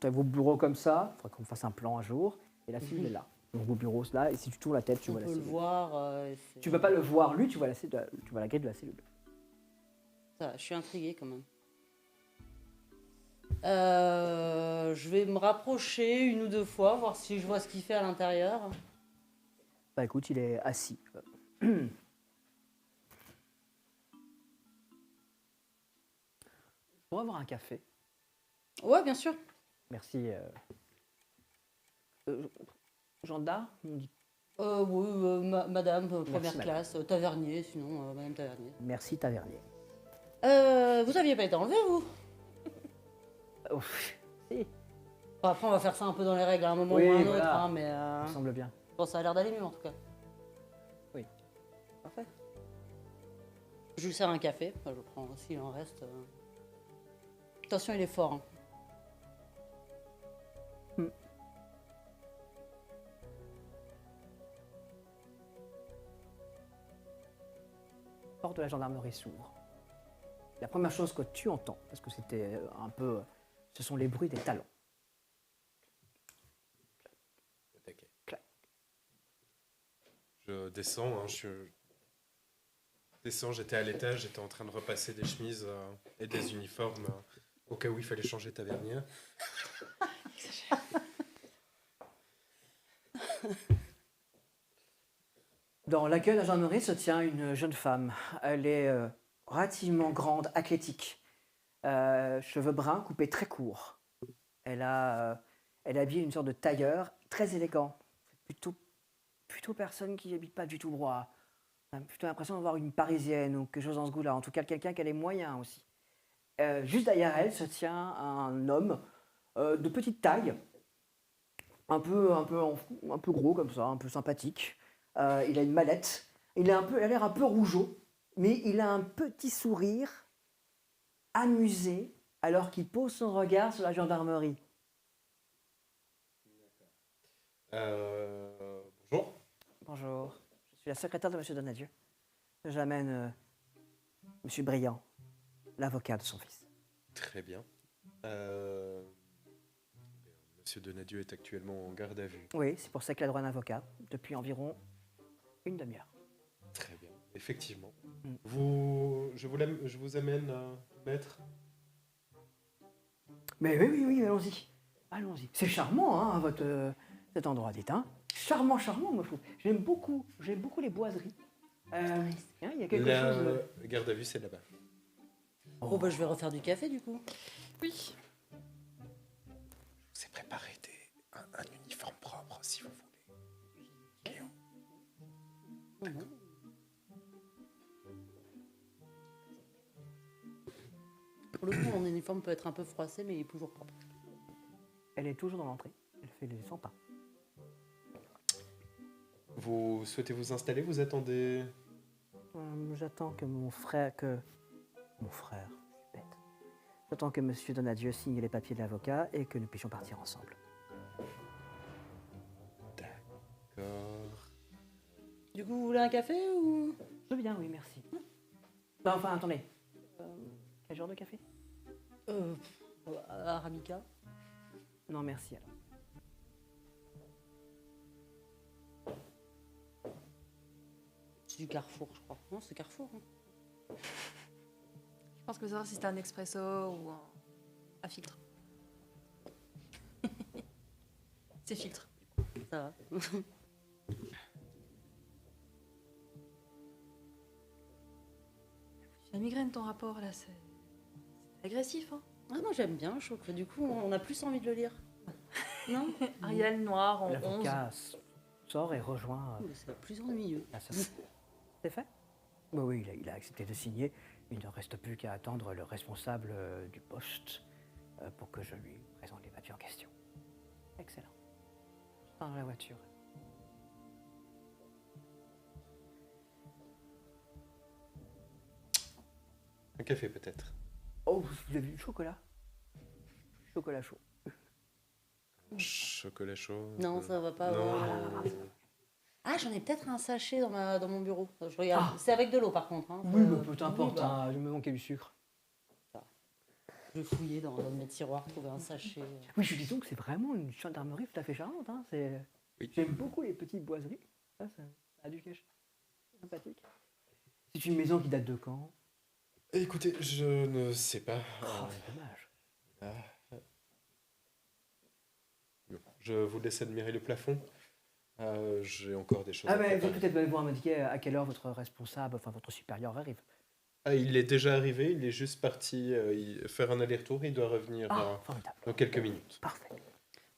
as vos bureaux comme ça, il faudra qu'on fasse un plan un jour, et la cellule est là. Donc vos bureaux là, et si tu tournes la tête, tu vois la cellule. On peut le voir. Tu ne peux pas le voir lui, tu vois la grille de la cellule. Ça, je suis intriguée quand même. Je vais me rapprocher 1 ou 2 fois, voir si je vois ce qu'il fait à l'intérieur. Écoute, il est assis. Je pourrais avoir un café. Ouais, bien sûr. Merci. Gendarme, on dit. Oui, madame, première madame. classe, tavernier, sinon, madame tavernier. Merci, tavernier. Vous aviez pas été enlevé, vous? Si, Enfin, après, on va faire ça un peu dans les règles à un moment Oui, ou à un autre, voilà. hein, mais ça me semble bien. bon, ça a l'air d'aller mieux en tout cas. Oui. Parfait. Je lui sers un café, enfin, je prends aussi, il en reste. Attention, il est fort. Hein. La porte de la gendarmerie s'ouvre. La première chose que tu entends, parce que c'était un peu... ce sont les bruits des talons. Clac. Je descends, hein, descends, j'étais à l'étage, j'étais en train de repasser des chemises et des uniformes au cas où il fallait changer tavernier. Dans l'accueil de la gendarmerie se tient une jeune femme. Elle est relativement grande, athlétique. Cheveux bruns coupés très courts. Elle est habillée d'une sorte de tailleur très élégant. Plutôt personne qui n'habite pas du tout droit. On a plutôt l'impression de voir une Parisienne ou quelque chose dans ce goût-là. En tout cas, quelqu'un qui a les moyens aussi. Juste derrière elle se tient un homme de petite taille, un peu gros comme ça, un peu sympathique. Il a une mallette. Il a l'air un peu rougeau, mais il a un petit sourire amusé alors qu'il pose son regard sur la gendarmerie. Bonjour. Bonjour, je suis la secrétaire de M. Donadieu. J'amène M. Briand, l'avocat de son fils. Très bien. Monsieur Donadieu est actuellement en garde à vue. Oui, c'est pour ça qu'il a droit à un avocat depuis environ une demi-heure. Très bien. Effectivement. Mm. Je vous amène, maître. Mais oui, allons-y. Allons-y. C'est charmant, hein, cet endroit, dites, hein. Charmant, moi, je trouve. J'aime beaucoup les boiseries. Hein, il y a quelque chose... La garde à vue, c'est là-bas. Oh, bah, je vais refaire du café, du coup. Oui. Je vous ai préparé un uniforme propre, si vous voulez. Mhm. Pour le coup, mon uniforme peut être un peu froissé, mais il est toujours propre. Elle est toujours dans l'entrée. Elle fait les 100 pas. Vous souhaitez vous installer? Vous attendez? J'attends que mon frère, je suis bête. J'attends que Monsieur Donadieu signe les papiers de l'avocat et que nous puissions partir ensemble. D'accord. Du coup, vous voulez un café ou... Je veux bien, oui, merci. Non, enfin, attendez. Quel genre de café? Arabica. Non, merci alors. C'est du Carrefour, je crois. Non, c'est Carrefour. Hein. Je pense que savoir si c'était un expresso ou un à filtre. C'est filtre. Ça va. Tu as migraine ton rapport là, c'est agressif, hein. Ah, moi, j'aime bien, je trouve que du coup, on a plus envie de le lire. Non? Ariel noir en 11. L'avocat sort et rejoint... C'est plus ennuyeux. C'est fait? Oui, il a accepté de signer. Il ne reste plus qu'à attendre le responsable du poste pour que je lui présente les papiers en question. Excellent. Je pars dans la voiture. Un café, peut-être. Oh, vous avez vu du chocolat? Chocolat chaud. Chocolat chaud. Non, ça va pas. Non, ouais. non. Ah, j'en ai peut-être un sachet dans mon bureau. Je regarde. C'est avec de l'eau, par contre. Hein. Oui, mais peu importe, oui, bah, hein, il me manquait du sucre. je vais fouiller dans mes tiroirs, trouver un sachet. Oui, je dis donc que c'est vraiment une gendarmerie tout à fait charmante. Hein. Oui. J'aime beaucoup les petites boiseries. Ça a du cacher. C'est sympathique. C'est une maison qui date de quand? Écoutez, je ne sais pas. Oh, c'est dommage. Bon, je vous laisse admirer le plafond. J'ai encore des choses Ah, à mais préparer. peut-être allez-vous m'indiquer à quelle heure votre responsable, enfin votre supérieur arrive. Ah, il est déjà arrivé, il est juste parti faire un aller-retour. Il doit revenir Formidable. dans quelques minutes. Parfait.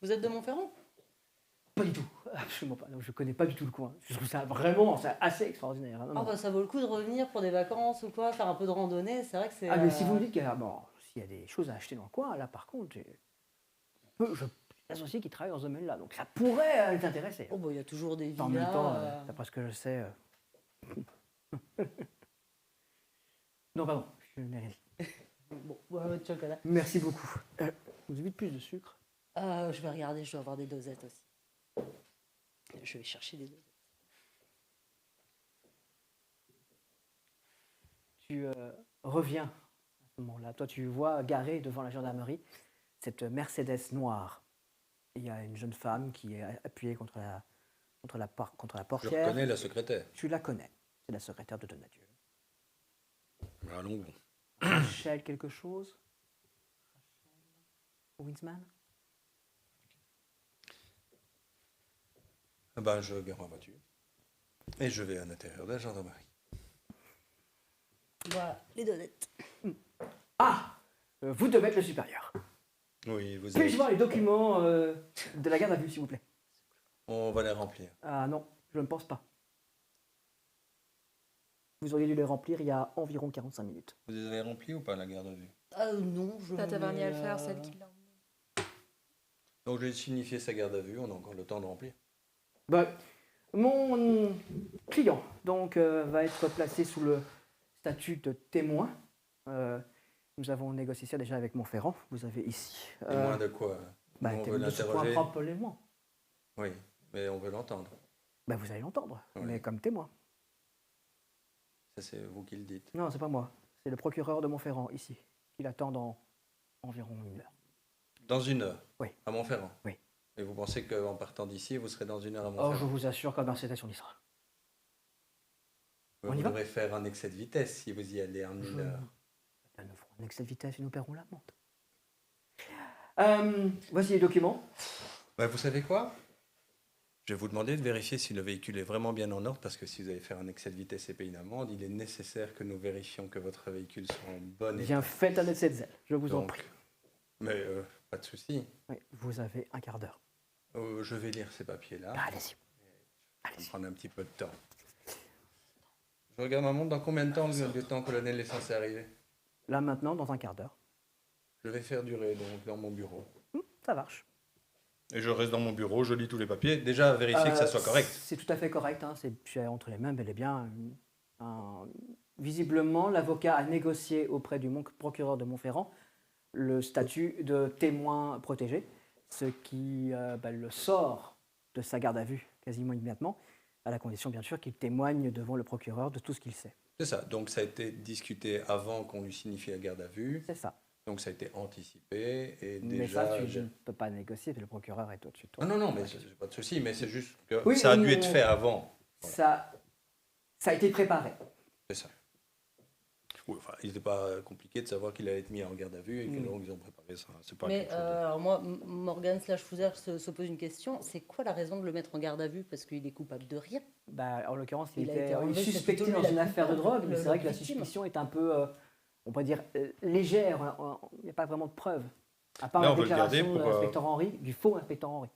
Vous êtes de Montferrand? Pas du tout. Absolument pas. Non, je connais pas du tout le coin. Je trouve ça vraiment assez extraordinaire. Hein. Non, Ah, non. bah, ça vaut le coup de revenir pour des vacances ou quoi, faire un peu de randonnée. C'est vrai que c'est. Ah, mais si vous me dites qu'il y a, s'il y a des choses à acheter dans le coin, là par contre, j'ai associé qui travaille dans ce domaine-là. Donc ça pourrait les intéresser. Oh, bah, il y a toujours des En même villas. temps, d'après ce que je sais. Non, pardon, je n'ai rien dit. Bon, votre chocolat. Merci beaucoup. Vous avez plus de sucre? Je vais regarder, je dois avoir des dosettes aussi. Je vais chercher des dosettes. Tu reviens à ce moment-là. Toi, tu vois garée devant la gendarmerie cette Mercedes noire. Il y a une jeune femme qui est appuyée contre la Je portière. reconnais la secrétaire. Tu la connais. C'est la secrétaire de Donadieu. Allons. Rachel quelque chose? Rachel Winsman? Je gare ma voiture. Et je vais à l'intérieur de la gendarmerie. Voilà, les dosettes. Ah! Vous devez être le supérieur. Oui, vous Puis-je avez... voir les documents de la garde à vue, s'il vous plaît? On va les remplir. Ah non, je ne pense pas. Vous auriez dû les remplir il y a environ 45 minutes. Vous les avez remplis ou pas, la garde à vue? Non, je La tavernier à le mets, faire, celle qui l'a emmené. Donc, je vais signifier sa garde à vue, on a encore le temps de remplir. Bah, mon client donc va être placé sous le statut de témoin. Nous avons négocié ça déjà avec Montferrand. Vous avez ici. Témoin de quoi? Bah, On veut témoin de ce point l'interroger. propre l'élément. Oui, mais on veut l'entendre. Bah, vous allez l'entendre, Oui. mais comme témoin. Ça, c'est vous qui le dites. Non, c'est pas moi. C'est le procureur de Montferrand ici, qui l'attend dans environ 1 heure. Dans 1 heure? Oui. À Montferrand? Oui. Et vous pensez qu'en partant d'ici, vous serez dans 1 heure à Or, Montferrand? je vous assure qu'en Mercedes, on y sera. Vous on y va devrez faire un excès de vitesse si vous y allez en 1 heure. Nous ferons un excès de vitesse et nous paierons l'amende. Voici les documents. Bah, vous savez quoi? Je vais vous demander de vérifier si le véhicule est vraiment bien en ordre, parce que si vous allez faire un excès de vitesse et payer une amende, il est nécessaire que nous vérifions que votre véhicule soit en bon état. Bien, faites un essai de zèle, je vous en Donc, prie. mais pas de souci. Oui, vous avez un quart d'heure. Je vais lire ces papiers-là. Bah, allez-y. Ça va Allez-y. prendre un petit peu de temps. Je regarde ma montre. Dans combien de temps le lieutenant-colonel est censé arriver? Là, maintenant, dans un quart d'heure. Je vais faire durer donc dans mon bureau. Ça marche. Et je reste dans mon bureau, je lis tous les papiers. Déjà, vérifier que ça soit correct. C'est tout à fait correct. Hein. C'est entre les mains, bel et bien. Visiblement, l'avocat a négocié auprès du procureur de Montferrand le statut de témoin protégé, ce qui le sort de sa garde à vue quasiment immédiatement, à la condition bien sûr qu'il témoigne devant le procureur de tout ce qu'il sait. C'est ça. Donc, ça a été discuté avant qu'on lui signifie la garde à vue. C'est ça. Donc, ça a été anticipé. Et Mais déjà, ça, tu ne peux pas négocier, le procureur est au-dessus de toi. Ah non, mais c'est pas de souci. Mais c'est juste que Oui, ça a oui, dû oui, être oui. fait avant. Ça a été préparé. C'est ça. Oui, enfin, il n'était pas compliqué de savoir qu'il allait être mis en garde à vue et que donc ils ont préparé ça. C'est pas Mais quelque chose de- alors moi, Morgan / Fouzer se pose une question. C'est quoi la raison de le mettre en garde à vue? Parce qu'il est coupable de rien. Bah, en l'occurrence, il Il a était été enlevé, c'est suspecté plutôt dans lui la une affaire de coupable, drogue, mais le- c'est vrai la que la victime. suspicion est un peu, on pourrait dire, légère. Il n'y a pas vraiment de preuves. À part Là, la on veut le garder déclaration de pour, l'inspecteur Henry, du faux inspecteur Henry.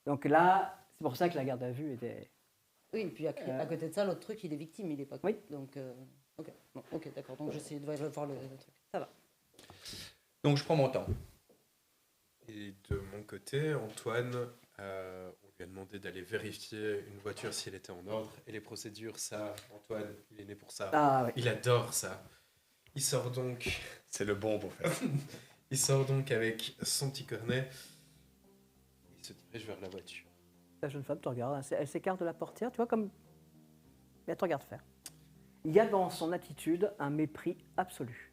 Donc là, c'est pour ça que la garde à vue était... Oui, et puis à côté de ça, l'autre truc, il est victime, il est pas. Oui. Donc, ok, bon, ok, d'accord. Donc j'essaie de voir le truc. Ça va. Donc je prends mon temps. Et de mon côté, Antoine, on lui a demandé d'aller vérifier une voiture si elle était en ordre. Et les procédures, ça, Antoine, il est né pour ça. Ah oui. Il adore ça. Il sort donc, C'est le bon pour faire. il sort donc avec son petit cornet. Il se dirige vers la voiture. La jeune femme te regarde, elle s'écarte de la portière, tu vois, comme... Mais elle te regarde faire. Il y a dans son attitude un mépris absolu.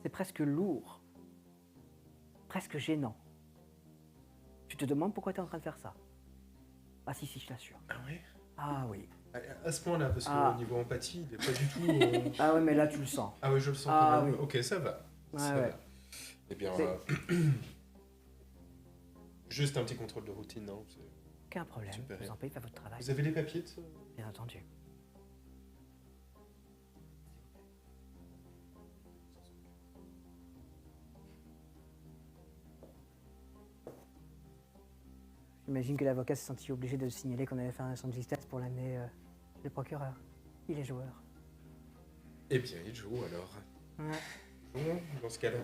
C'est presque lourd. Presque gênant. Tu te demandes pourquoi tu es en train de faire ça. Ah si, je t'assure. Ah oui? Ah oui. À ce point-là, parce Ah. qu'au niveau empathie, il n'est pas du tout... Ah oui, mais là tu le sens. Ah oui, je le sens Ah quand même. oui. Ok, ça va. Ouais, Ça ouais. va. Eh bien, C'est- juste un petit contrôle de routine, non? Aucun problème. Super. Vous en payez, faites votre travail. Vous avez les papiers de ça? Bien entendu. J'imagine que l'avocat s'est senti obligé de signaler qu'on avait fait un son de justesse pour l'amener chez le procureur. Il est joueur. Eh bien, il joue alors. Ouais. Jouons dans ce cas-là.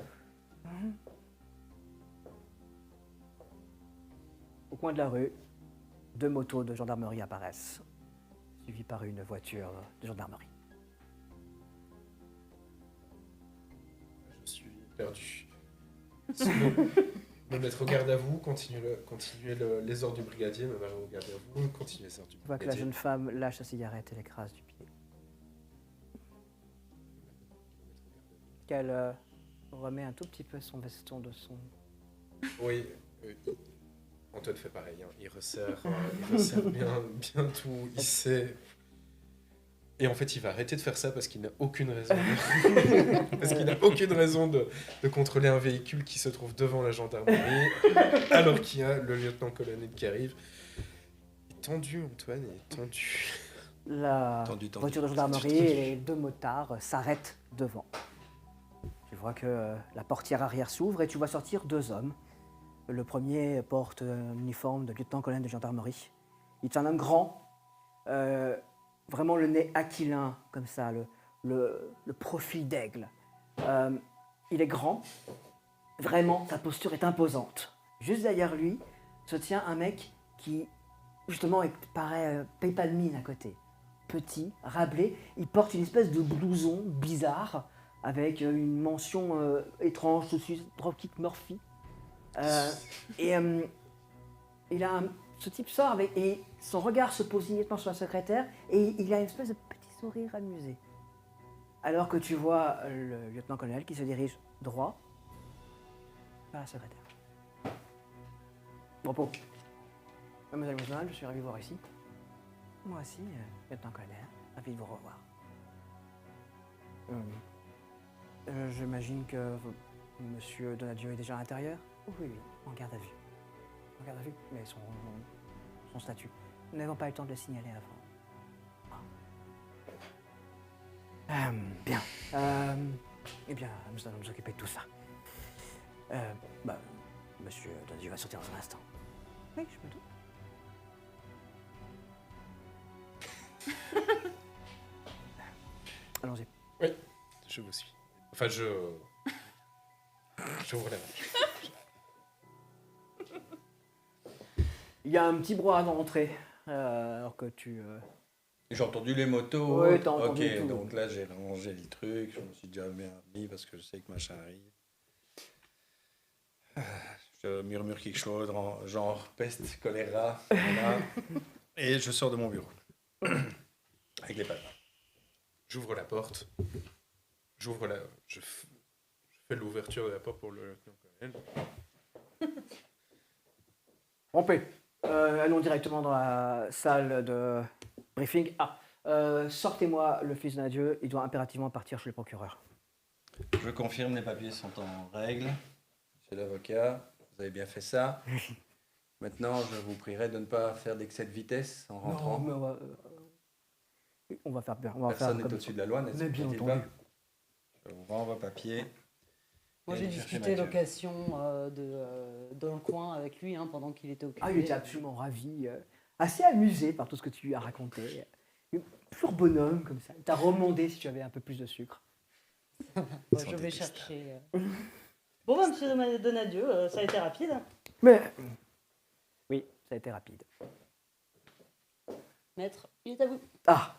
Au coin de la rue, 2 motos de gendarmerie apparaissent, suivies par une voiture de gendarmerie. Je suis perdu. Me mettre au garde à vous, continuer les ordres du brigadier, me mettre au garde à vous, continuer les ordres du Tu vois que la brigadier. jeune femme lâche sa cigarette et l'écrase du pied. Qu'elle remet un tout petit peu son veston de son... Oui, Antoine fait pareil, hein. Il resserre bien tout, il sait. Et en fait, il va arrêter de faire ça parce qu'il n'a aucune raison. Parce qu'il n'a aucune raison de contrôler un véhicule qui se trouve devant la gendarmerie, alors qu'il y a le lieutenant-colonel qui arrive. Il est tendu, Antoine, il est tendu. La Tendu, tendu. voiture de gendarmerie et les 2 motards s'arrêtent devant. Tu vois que la portière arrière s'ouvre et tu vois sortir 2 hommes. Le premier porte un uniforme de lieutenant-colonel de gendarmerie. Il est un homme grand, vraiment le nez aquilin, comme ça, le profil d'aigle. Il est grand, vraiment, sa posture est imposante. Juste derrière lui se tient un mec qui, justement, paraît Pépalmine à côté. Petit, rablé, il porte une espèce de blouson bizarre avec une mention étrange dessus, Dropkick Murphy. Et il a ce type sort avec, et son regard se pose immédiatement sur la secrétaire et il a une espèce de petit sourire amusé. Alors que tu vois le lieutenant-colonel qui se dirige droit vers la secrétaire. Repos. Mademoiselle Mousman, je suis ravi de vous voir ici. Moi aussi, lieutenant-colonel, ravi de vous revoir. J'imagine que monsieur Donadieu est déjà à l'intérieur? Oui, oui, en garde à vue. En garde à vue, mais son statut. Nous n'avons pas eu le temps de le signaler avant. Bien. Eh bien, nous allons nous occuper de tout ça. Monsieur Donadieu va sortir dans un instant. Oui, je me doute. Allons-y. Oui, je vous suis. Enfin, je ouvre la vache. Il y a un petit brouhaha dans l'entrée, alors que tu... J'ai entendu les motos. Ouais, t'as entendu ok, tout. donc là j'ai rangé le truc, je me suis déjà bien remis parce que je sais que machin arrive. Je murmure quelque chose, genre peste, choléra, voilà. Et je sors de mon bureau. Avec les pattes. J'ouvre la porte. Je fais l'ouverture de la porte pour le lieutenant-colonel. Rompez. Allons directement dans la salle de briefing. Sortez-moi le fils d'un dieu, il doit impérativement partir chez le procureur. Je confirme, les papiers sont en règle. Monsieur l'avocat, vous avez bien fait ça. Maintenant, je vous prierai de ne pas faire d'excès de vitesse en rentrant. Non, mais on va faire bien. On va Personne faire n'est comme au-dessus de la loi, n'est-ce Mais bien pas? entendu. Je vous rends vos papiers. Moi, Et j'ai chercher discuté Mathieu. location dans le coin avec lui pendant qu'il était occupé. Ah, il était absolument ravi, assez amusé par tout ce que tu lui as raconté. Pur bonhomme comme ça. Il t'a remandé si tu avais un peu plus de sucre. Bon, Ils je sont vais détestables. chercher. Bon, bah, monsieur Donadieu, ça a été rapide. Mais oui, ça a été rapide. Maître, il est à vous. Ah,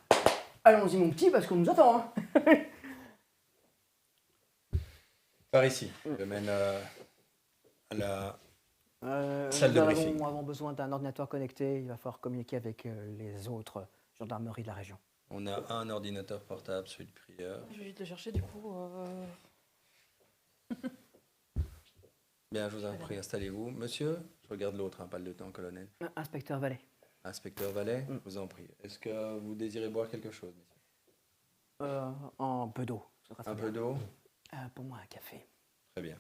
allons-y mon petit parce qu'on nous attend. Hein. Par ici. Je mène à la... Salle Nous de avons briefing. besoin d'un ordinateur connecté. Il va falloir communiquer avec les autres gendarmeries de la région. On a un ordinateur portable, celui de prieur. Je vais juste le chercher du coup. Bien, je vous en prie, installez-vous. Monsieur, je regarde l'autre, hein, pas le lieutenant-colonel. Inspecteur Vallée. Inspecteur Vallet, je vous en prie. Est-ce que vous désirez boire quelque chose, monsieur? En peu d'eau. ça sera très Un bien. peu d'eau? Pour moi, un café. Très bien.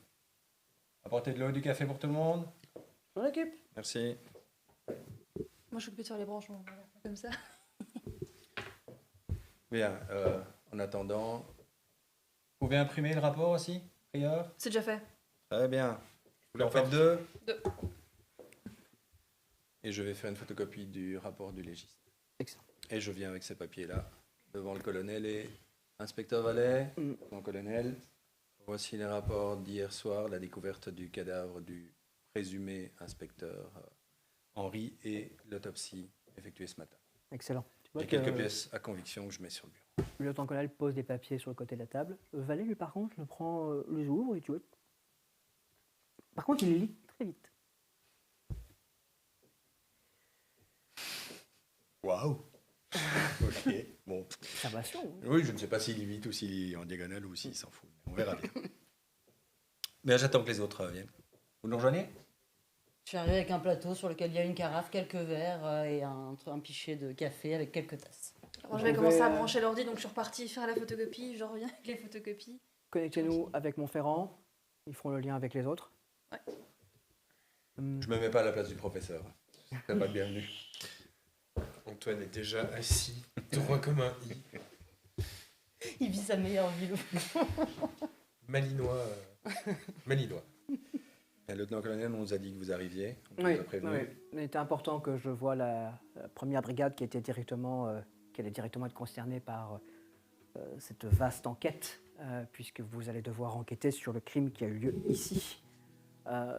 Apportez de l'eau et du café pour tout le monde? Je m'en occupe. Merci. Moi je suis occupée de faire les branchements. Voilà, comme ça. Bien, en attendant, vous pouvez imprimer le rapport aussi, prieur? C'est déjà fait. Très bien. Vous voulez en faire deux? Deux. Et je vais faire une photocopie du rapport du légiste. Excellent. Et je viens avec ces papiers-là, devant le colonel et inspecteur Vallet, mon colonel. Voici les rapports d'hier soir, la découverte du cadavre du présumé inspecteur Henri et l'autopsie effectuée ce matin. Excellent. Tu vois J'ai que quelques pièces à conviction que je mets sur le bureau. le lieutenant-colonel pose des papiers sur le côté de la table. Vallée, lui, par contre, le prend, les ouvre et tu vois. Par contre, il les lit très vite. Waouh. Ok, bon. Observation. Oui. Oui, je ne sais pas s'il lit vite ou s'il lit en diagonale ou s'il s'en fout. On verra bien. Mais j'attends que les autres viennent. Vous nous rejoignez? Je suis arrivée avec un plateau sur lequel il y a une carafe, quelques verres et un pichet de café avec quelques tasses. Alors, je vais commencer à brancher l'ordi, donc je suis repartie faire la photocopie. Je reviens avec les photocopies. Connectez-nous avec Montferrand. Ils feront le lien avec les autres. Ouais. Je me mets pas à la place du professeur. C'est pas le bienvenu. Antoine est déjà assis, droit comme un i. Il vit sa meilleure vie. Malinois. Malinois. Le lieutenant-colonel, on nous a dit que vous arriviez. On Oui, vous a prévenu. oui. Mais c'était important que je voie la première brigade qui était directement qu'elle est directement être concernée par cette vaste enquête, puisque vous allez devoir enquêter sur le crime qui a eu lieu ici,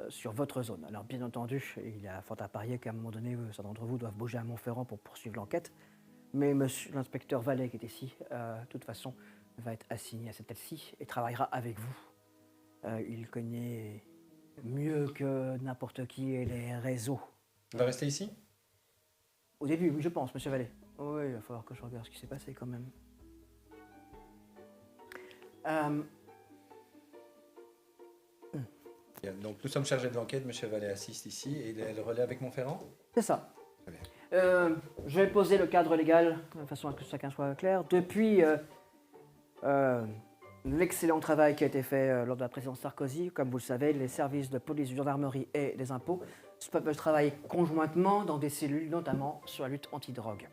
sur votre zone. Alors bien entendu, il y a fort à parier qu'à un moment donné, certains d'entre vous doivent bouger à Montferrand pour poursuivre l'enquête, mais monsieur l'inspecteur Vallée, qui est ici, de toute façon, va être assigné à cette aile-ci et travaillera avec vous. Il connaît mieux que n'importe qui les réseaux. On va rester ici? Au début, oui, je pense, monsieur Vallée. Oui, il va falloir que je regarde ce qui s'est passé quand même. Bien, donc nous sommes chargés de l'enquête, M. Vallée assiste ici, et il est le relais avec Montferrand? C'est ça. Très bien. Je vais poser le cadre légal de façon à ce que chacun soit clair. Depuis l'excellent travail qui a été fait lors de la présidence Sarkozy, comme vous le savez, les services de police, de gendarmerie et des impôts peuvent travailler conjointement dans des cellules, notamment sur la lutte anti-drogue.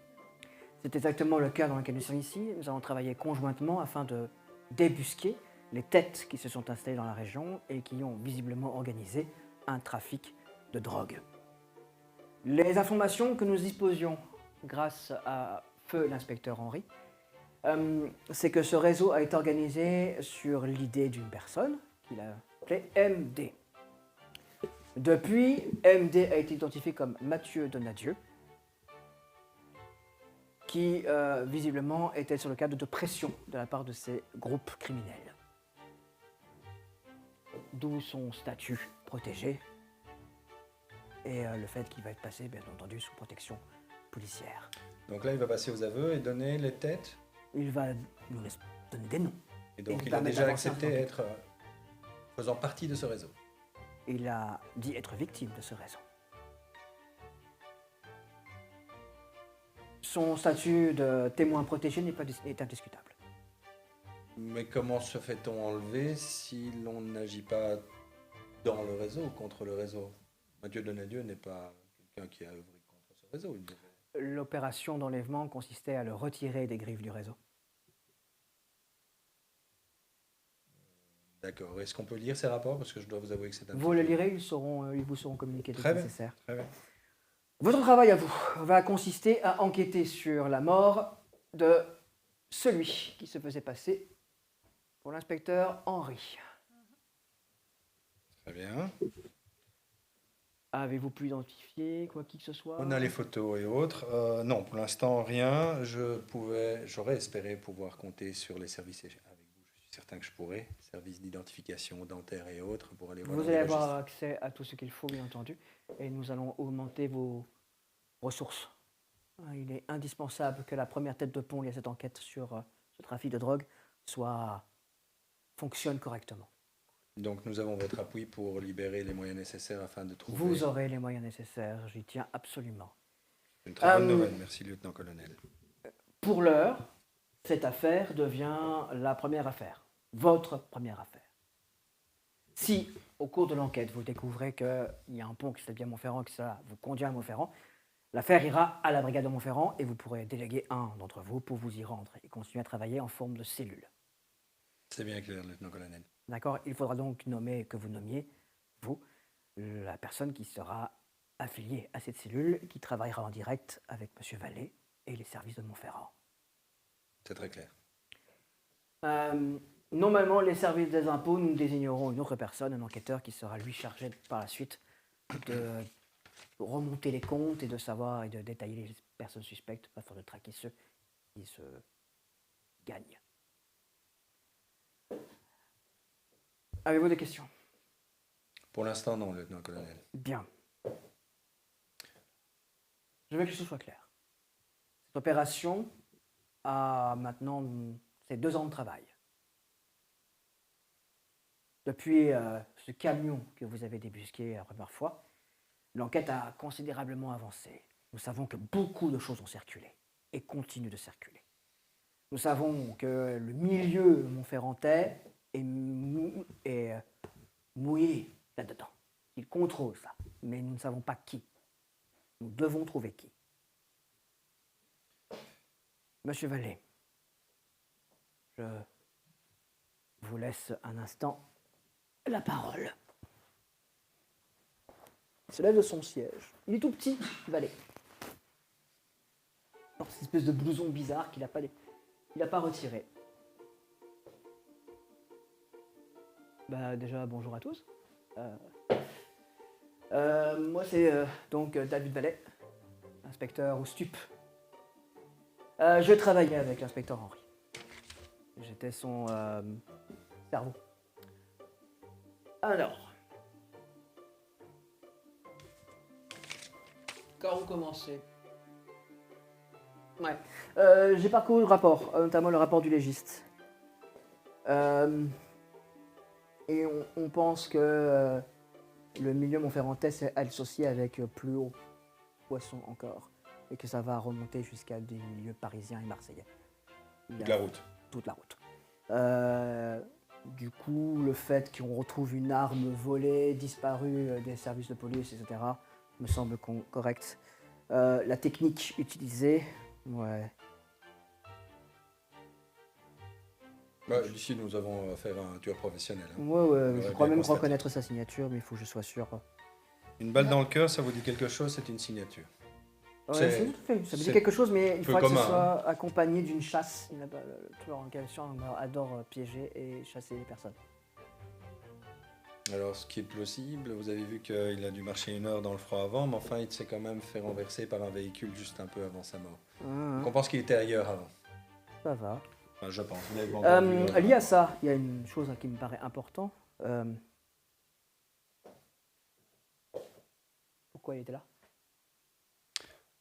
C'est exactement le cas dans lequel nous sommes ici. Nous allons travailler conjointement afin de débusquer les têtes qui se sont installées dans la région et qui ont visiblement organisé un trafic de drogue. Les informations que nous disposions grâce à feu l'inspecteur Henry, c'est que ce réseau a été organisé sur l'idée d'une personne qu'il a appelée MD. Depuis, MD a été identifié comme Mathieu Donadieu, qui visiblement était sur le cadre de pression de la part de ces groupes criminels. D'où son statut protégé et le fait qu'il va être passé, bien entendu, sous protection policière. Donc là, il va passer aux aveux et donner les têtes. Il va nous donner des noms. Et donc, Et il a permet déjà d'avancer accepté un peu. être faisant partie de ce réseau. Il a dit être victime de ce réseau. Son statut de témoin protégé est indiscutable. Mais comment se fait-on enlever si l'on n'agit pas dans le réseau, contre le réseau? Mathieu Donadieu n'est pas quelqu'un qui a œuvré contre ce réseau. Il devait- L'opération d'enlèvement consistait à le retirer des griffes du réseau. D'accord. Est-ce qu'on peut lire ces rapports? Parce que je dois vous avouer que c'est un Vous petit le peu- lirez, ils vous seront communiqués dès Très que bien. nécessaire. Très bien. Votre travail à vous va consister à enquêter sur la mort de celui qui se faisait passer pour l'inspecteur Henry. Très bien. Avez-vous pu identifier quoi qui que ce soit? On a les photos et autres. Non, pour l'instant, rien. J'aurais espéré pouvoir compter sur les services avec vous. Je suis certain que je pourrais. Services d'identification dentaire et autres pour aller voir. Vous dans allez les avoir registres. accès à tout ce qu'il faut, bien entendu, et nous allons augmenter vos ressources. Il est indispensable que la première tête de pont liée à cette enquête sur ce trafic de drogue fonctionne correctement. Donc nous avons votre appui pour libérer les moyens nécessaires afin de trouver. Vous aurez les moyens nécessaires, j'y tiens absolument. Une très bonne Euh, nouvelle. Merci, lieutenant-colonel. Pour l'heure, cette affaire devient la première affaire, votre première affaire. Si, au cours de l'enquête, vous découvrez qu'il y a un pont qui s'appelle Montferrand, qui ça vous conduit à Montferrand, l'affaire ira à la brigade de Montferrand et vous pourrez déléguer un d'entre vous pour vous y rendre et continuer à travailler en forme de cellule. C'est bien clair, lieutenant-colonel. D'accord? Il faudra donc que vous nommiez, vous, la personne qui sera affiliée à cette cellule, qui travaillera en direct avec M. Vallée et les services de Montferrand. C'est très clair. Normalement, les services des impôts, nous désignerons une autre personne, un enquêteur qui sera lui chargé par la suite de remonter les comptes et de savoir et de détailler les personnes suspectes afin de traquer ceux qui se gagnent. Avez-vous des questions? Pour l'instant, non, lieutenant-colonel. Bien. Je veux que ce soit clair. Cette opération a maintenant ses 2 ans de travail. Depuis ce camion que vous avez débusqué la première fois, l'enquête a considérablement avancé. Nous savons que beaucoup de choses ont circulé et continuent de circuler. Nous savons que le milieu montferrantais est mouillé là-dedans. Il contrôle ça, mais nous ne savons pas qui. Nous devons trouver qui. Monsieur Vallée, je vous laisse un instant la parole. Il se lève de son siège. Il est tout petit, Vallée. dans cette espèce de blouson bizarre qu'il n'a pas retiré. Bah déjà bonjour à tous. Moi c'est donc David Vallet, inspecteur au STUP. Je travaillais avec l'inspecteur Henry. J'étais son cerveau. Alors, quand vous commencez. Ouais. J'ai parcouru le rapport, notamment le rapport du légiste. Et on pense que le milieu montferrantais s'est associé avec plus haut poisson encore. Et que ça va remonter jusqu'à des milieux parisiens et marseillais. Toute la route. Toute la route. Du coup, le fait qu'on retrouve une arme volée, disparue des services de police, etc., me semble correct. La technique utilisée, ouais. Ici, nous avons affaire à un tueur professionnel. Hein. Ouais, je aurait crois bien même constaté. reconnaître sa signature, mais il faut que je sois sûr. Une balle dans le cœur, ça vous dit quelque chose, c'est une signature. Ouais, C'est- c'est tout à fait. Ça me dit c'est quelque chose, mais il peu faut que ce commun, soit accompagné d'une chasse. Le tueur en question adore piéger et chasser les personnes. Alors, ce qui est possible, vous avez vu qu'il a dû marcher 1 heure dans le froid avant, mais enfin, il s'est quand même fait renverser par un véhicule juste un peu avant sa mort. Donc, on pense qu'il était ailleurs avant. Ça va. Enfin, je pense. Vous n'avez pas encore vu le- Lié à ça, il y a une chose qui me paraît importante. Pourquoi il était là?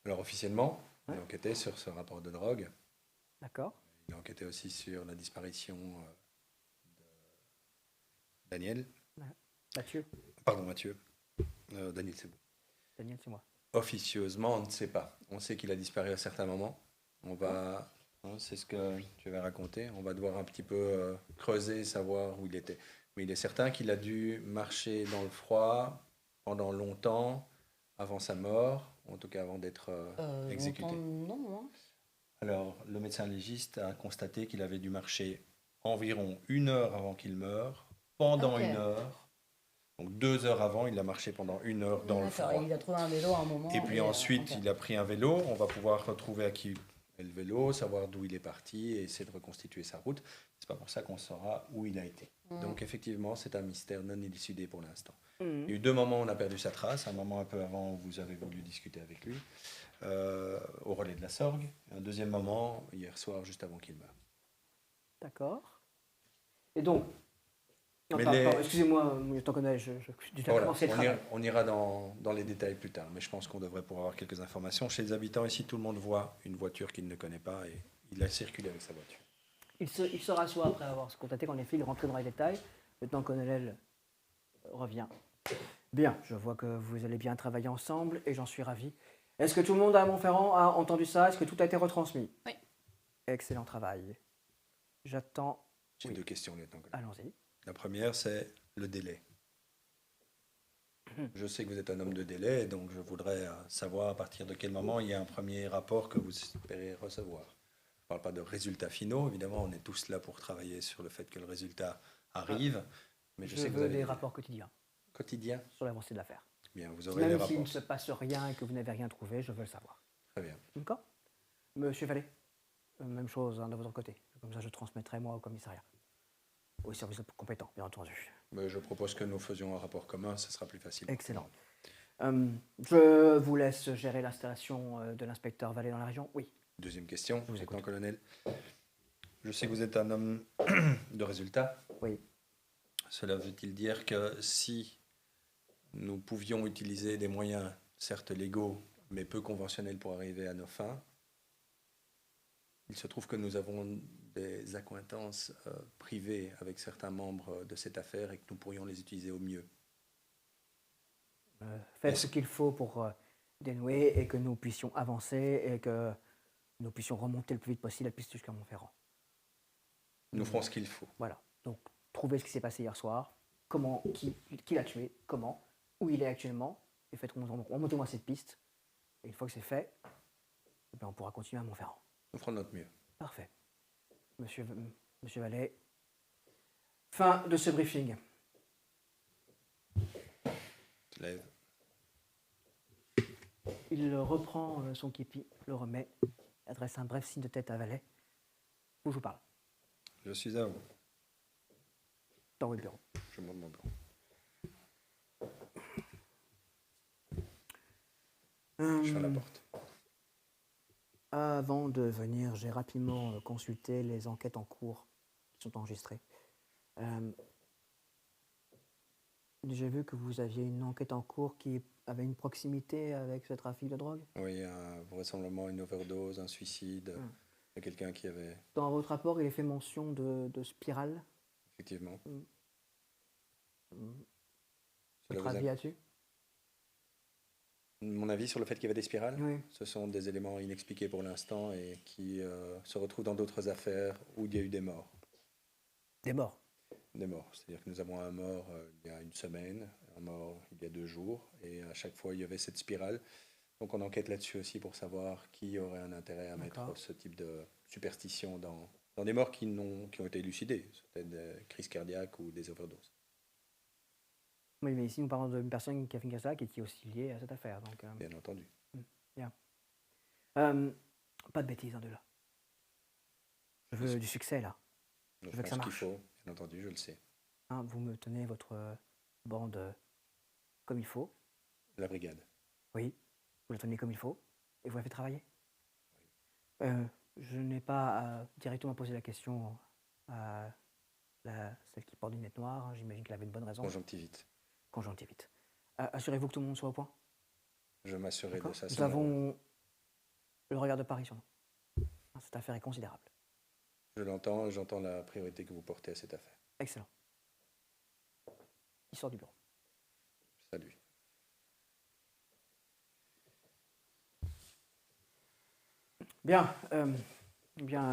Alors, officiellement, il Ouais. a enquêté sur ce rapport de drogue. D'accord. Il a enquêté aussi sur la disparition de Daniel. Mathieu. Pardon, Mathieu. Daniel, c'est bon. Daniel, c'est moi. Officieusement, on ne sait pas. On sait qu'il a disparu à certains moments. On va, c'est ce que tu vas raconter. On va devoir un petit peu creuser et savoir où il était. Mais il est certain qu'il a dû marcher dans le froid pendant longtemps avant sa mort, en tout cas avant d'être exécuté. Longtemps, non, hein. Alors, le médecin légiste a constaté qu'il avait dû marcher environ 1 heure avant qu'il meure, pendant Ok. 1 heure. Donc 2 heures avant, il a marché pendant 1 heure dans le D'accord, froid. il a trouvé un vélo à un moment. Et puis ensuite, ok. il a pris un vélo. On va pouvoir retrouver à qui est le vélo, savoir d'où il est parti et essayer de reconstituer sa route. C'est pas pour ça qu'on saura où il a été. Donc effectivement, c'est un mystère non élucidé pour l'instant. Il y a eu 2 moments où on a perdu sa trace. Un moment un peu avant où vous avez voulu discuter avec lui, au relais de la Sorgue. Et un deuxième moment, hier soir, juste avant qu'il meure. D'accord. Et donc. Non, Mais pardon, excusez-moi, tant qu'on je suis déjà Voilà, commencé le travail. on ira dans les détails plus tard, mais je pense qu'on devrait pouvoir avoir quelques informations. Chez les habitants ici, tout le monde voit une voiture qu'il ne connaît pas et il a circulé avec sa voiture. Il se rassoit après avoir se contacté qu'en effet, il rentre dans les détails. Le lieutenant-colonel revient. Bien, je vois que vous allez bien travailler ensemble et j'en suis ravi. Est-ce que tout le monde à Montferrand a entendu ça? Est-ce que tout a été retransmis? Oui. Excellent travail. J'attends. J'ai Oui. 2 questions, lieutenant-colonel. Allons-y. La première, c'est le délai. Je sais que vous êtes un homme de délai, donc je voudrais savoir à partir de quel moment il y a un premier rapport que vous espérez recevoir. Je ne parle pas de résultats finaux, évidemment, on est tous là pour travailler sur le fait que le résultat arrive, mais je sais que vous veux avez des rapports quotidiens quotidien. sur l'avancée de l'affaire. Bien, vous aurez les Même rapports. s'il ne se passe rien et que vous n'avez rien trouvé, je veux le savoir. Très bien. D'accord? Monsieur Vallée, même chose de votre côté. Comme ça, je transmettrai moi au commissariat. Au service compétent, bien entendu. Mais je propose que nous faisions un rapport commun, ce sera plus facile. Excellent. Je vous laisse gérer l'installation de l'inspecteur Vallée dans la région. Oui. Deuxième question, vous écoute. lieutenant-colonel. Je sais que vous êtes un homme de résultats. Oui. Cela veut-il dire que si nous pouvions utiliser des moyens, certes légaux, mais peu conventionnels pour arriver à nos fins, il se trouve que nous avons des accointances privées avec certains membres de cette affaire et que nous pourrions les utiliser au mieux. Faites ce qu'il faut pour dénouer et que nous puissions avancer et que nous puissions remonter le plus vite possible la piste jusqu'à Montferrand. Nous ferons ce qu'il faut. Voilà. Donc, trouvez ce qui s'est passé hier soir, comment, qui l'a tué, comment, où il est actuellement, et remontez-moi cette piste. Et une fois que c'est fait, eh bien, on pourra continuer à Montferrand. Nous ferons de notre mieux. Parfait. Monsieur Vallée, fin de ce briefing. Se lève. Il reprend son képi, le remet. adresse un bref signe de tête à Valet. Où je vous parle. Je suis à vous. Dans votre bureau. Je monte mon bureau. Je ferme la porte. Avant de venir, j'ai rapidement consulté les enquêtes en cours qui sont enregistrées. J'ai vu que vous aviez une enquête en cours qui avait une proximité avec ce trafic de drogue. Oui, vraisemblablement une overdose, un suicide de quelqu'un qui avait, Dans votre rapport, il est fait mention de spirale. effectivement. Votre Cela vous avis là-dessus? Mon avis sur le fait qu'il y avait des spirales, Oui. ce sont des éléments inexpliqués pour l'instant et qui se retrouvent dans d'autres affaires où il y a eu des morts. Des morts. Des morts. C'est-à-dire que nous avons un mort il y a une semaine, un mort il y a 2 jours, et à chaque fois il y avait cette spirale. Donc on enquête là-dessus aussi pour savoir qui aurait un intérêt à mettre D'accord. ce type de superstition dans des morts qui ont été élucidées, peut-être des crises cardiaques ou des overdoses. Oui, mais ici, nous parlons d'une personne qui a fait une cardiaque et qui est aussi liée à cette affaire. Donc, Bien entendu. pas de bêtises, de là. Je veux du succès, là. Nous Je veux que ferons ça ce qu'il marche. faut, bien entendu, je le sais. Vous me tenez votre bande comme il faut. La brigade. Oui, vous la tenez comme il faut. Et vous la faites travailler. Je n'ai pas directement posé la question à celle qui porte des lunettes noires. Hein. J'imagine qu'elle avait une bonne raison. Conjonctivite. Conjonctivite. Assurez-vous que tout le monde soit au point. Je m'assurerai de D'accord. ça. Nous sans avons le regard de Paris sur nous. Cette affaire est considérable. Je l'entends et j'entends la priorité que vous portez à cette affaire. Excellent. Il sort du bureau. Salut. Bien,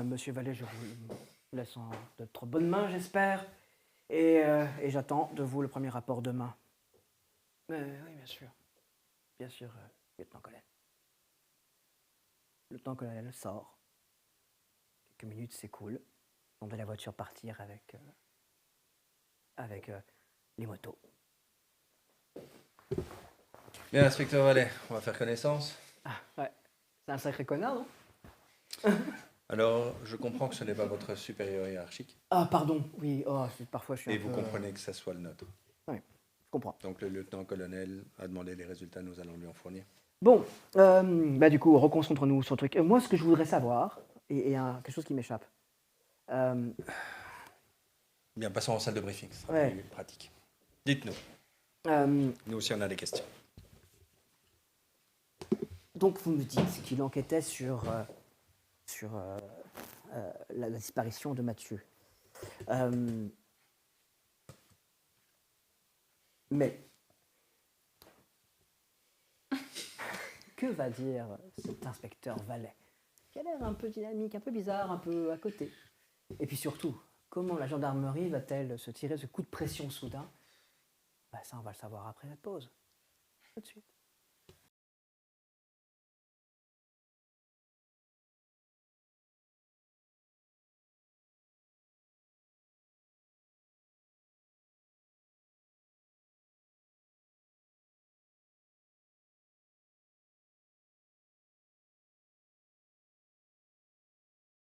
Monsieur Vallée, je vous laisse en de trop bonnes mains, j'espère. Et j'attends de vous le premier rapport demain. Oui, bien sûr. Bien sûr, lieutenant-colonel. Le lieutenant-colonel sort. Quelques minutes s'écoulent. On de la voiture partir avec les motos. Bien, inspecteur Vallet, on va faire connaissance. Ah, ouais. C'est un sacré connard, non? Alors, je comprends que ce n'est pas votre supérieur hiérarchique, Ah, pardon. Oui, parfois je suis et un vous peu... comprenez que ça soit le nôtre. Je comprends. Donc, le lieutenant-colonel a demandé les résultats, nous allons lui en fournir. Bon, du coup, reconcentrons-nous sur le truc. Moi, ce que je voudrais savoir, et quelque chose qui m'échappe. Bien, passons en salle de briefing, ce sera Ouais. plus pratique. Dites-nous, nous aussi on a des questions. Donc, vous me dites qu'il enquêtait sur la disparition de Mathieu. Mais que va dire cet inspecteur Vallet, qui a l'air un peu dynamique, un peu bizarre, un peu à côté? Et puis surtout, comment la gendarmerie va-t-elle se tirer ce coup de pression soudain? Ça, on va le savoir après cette pause. Tout de suite.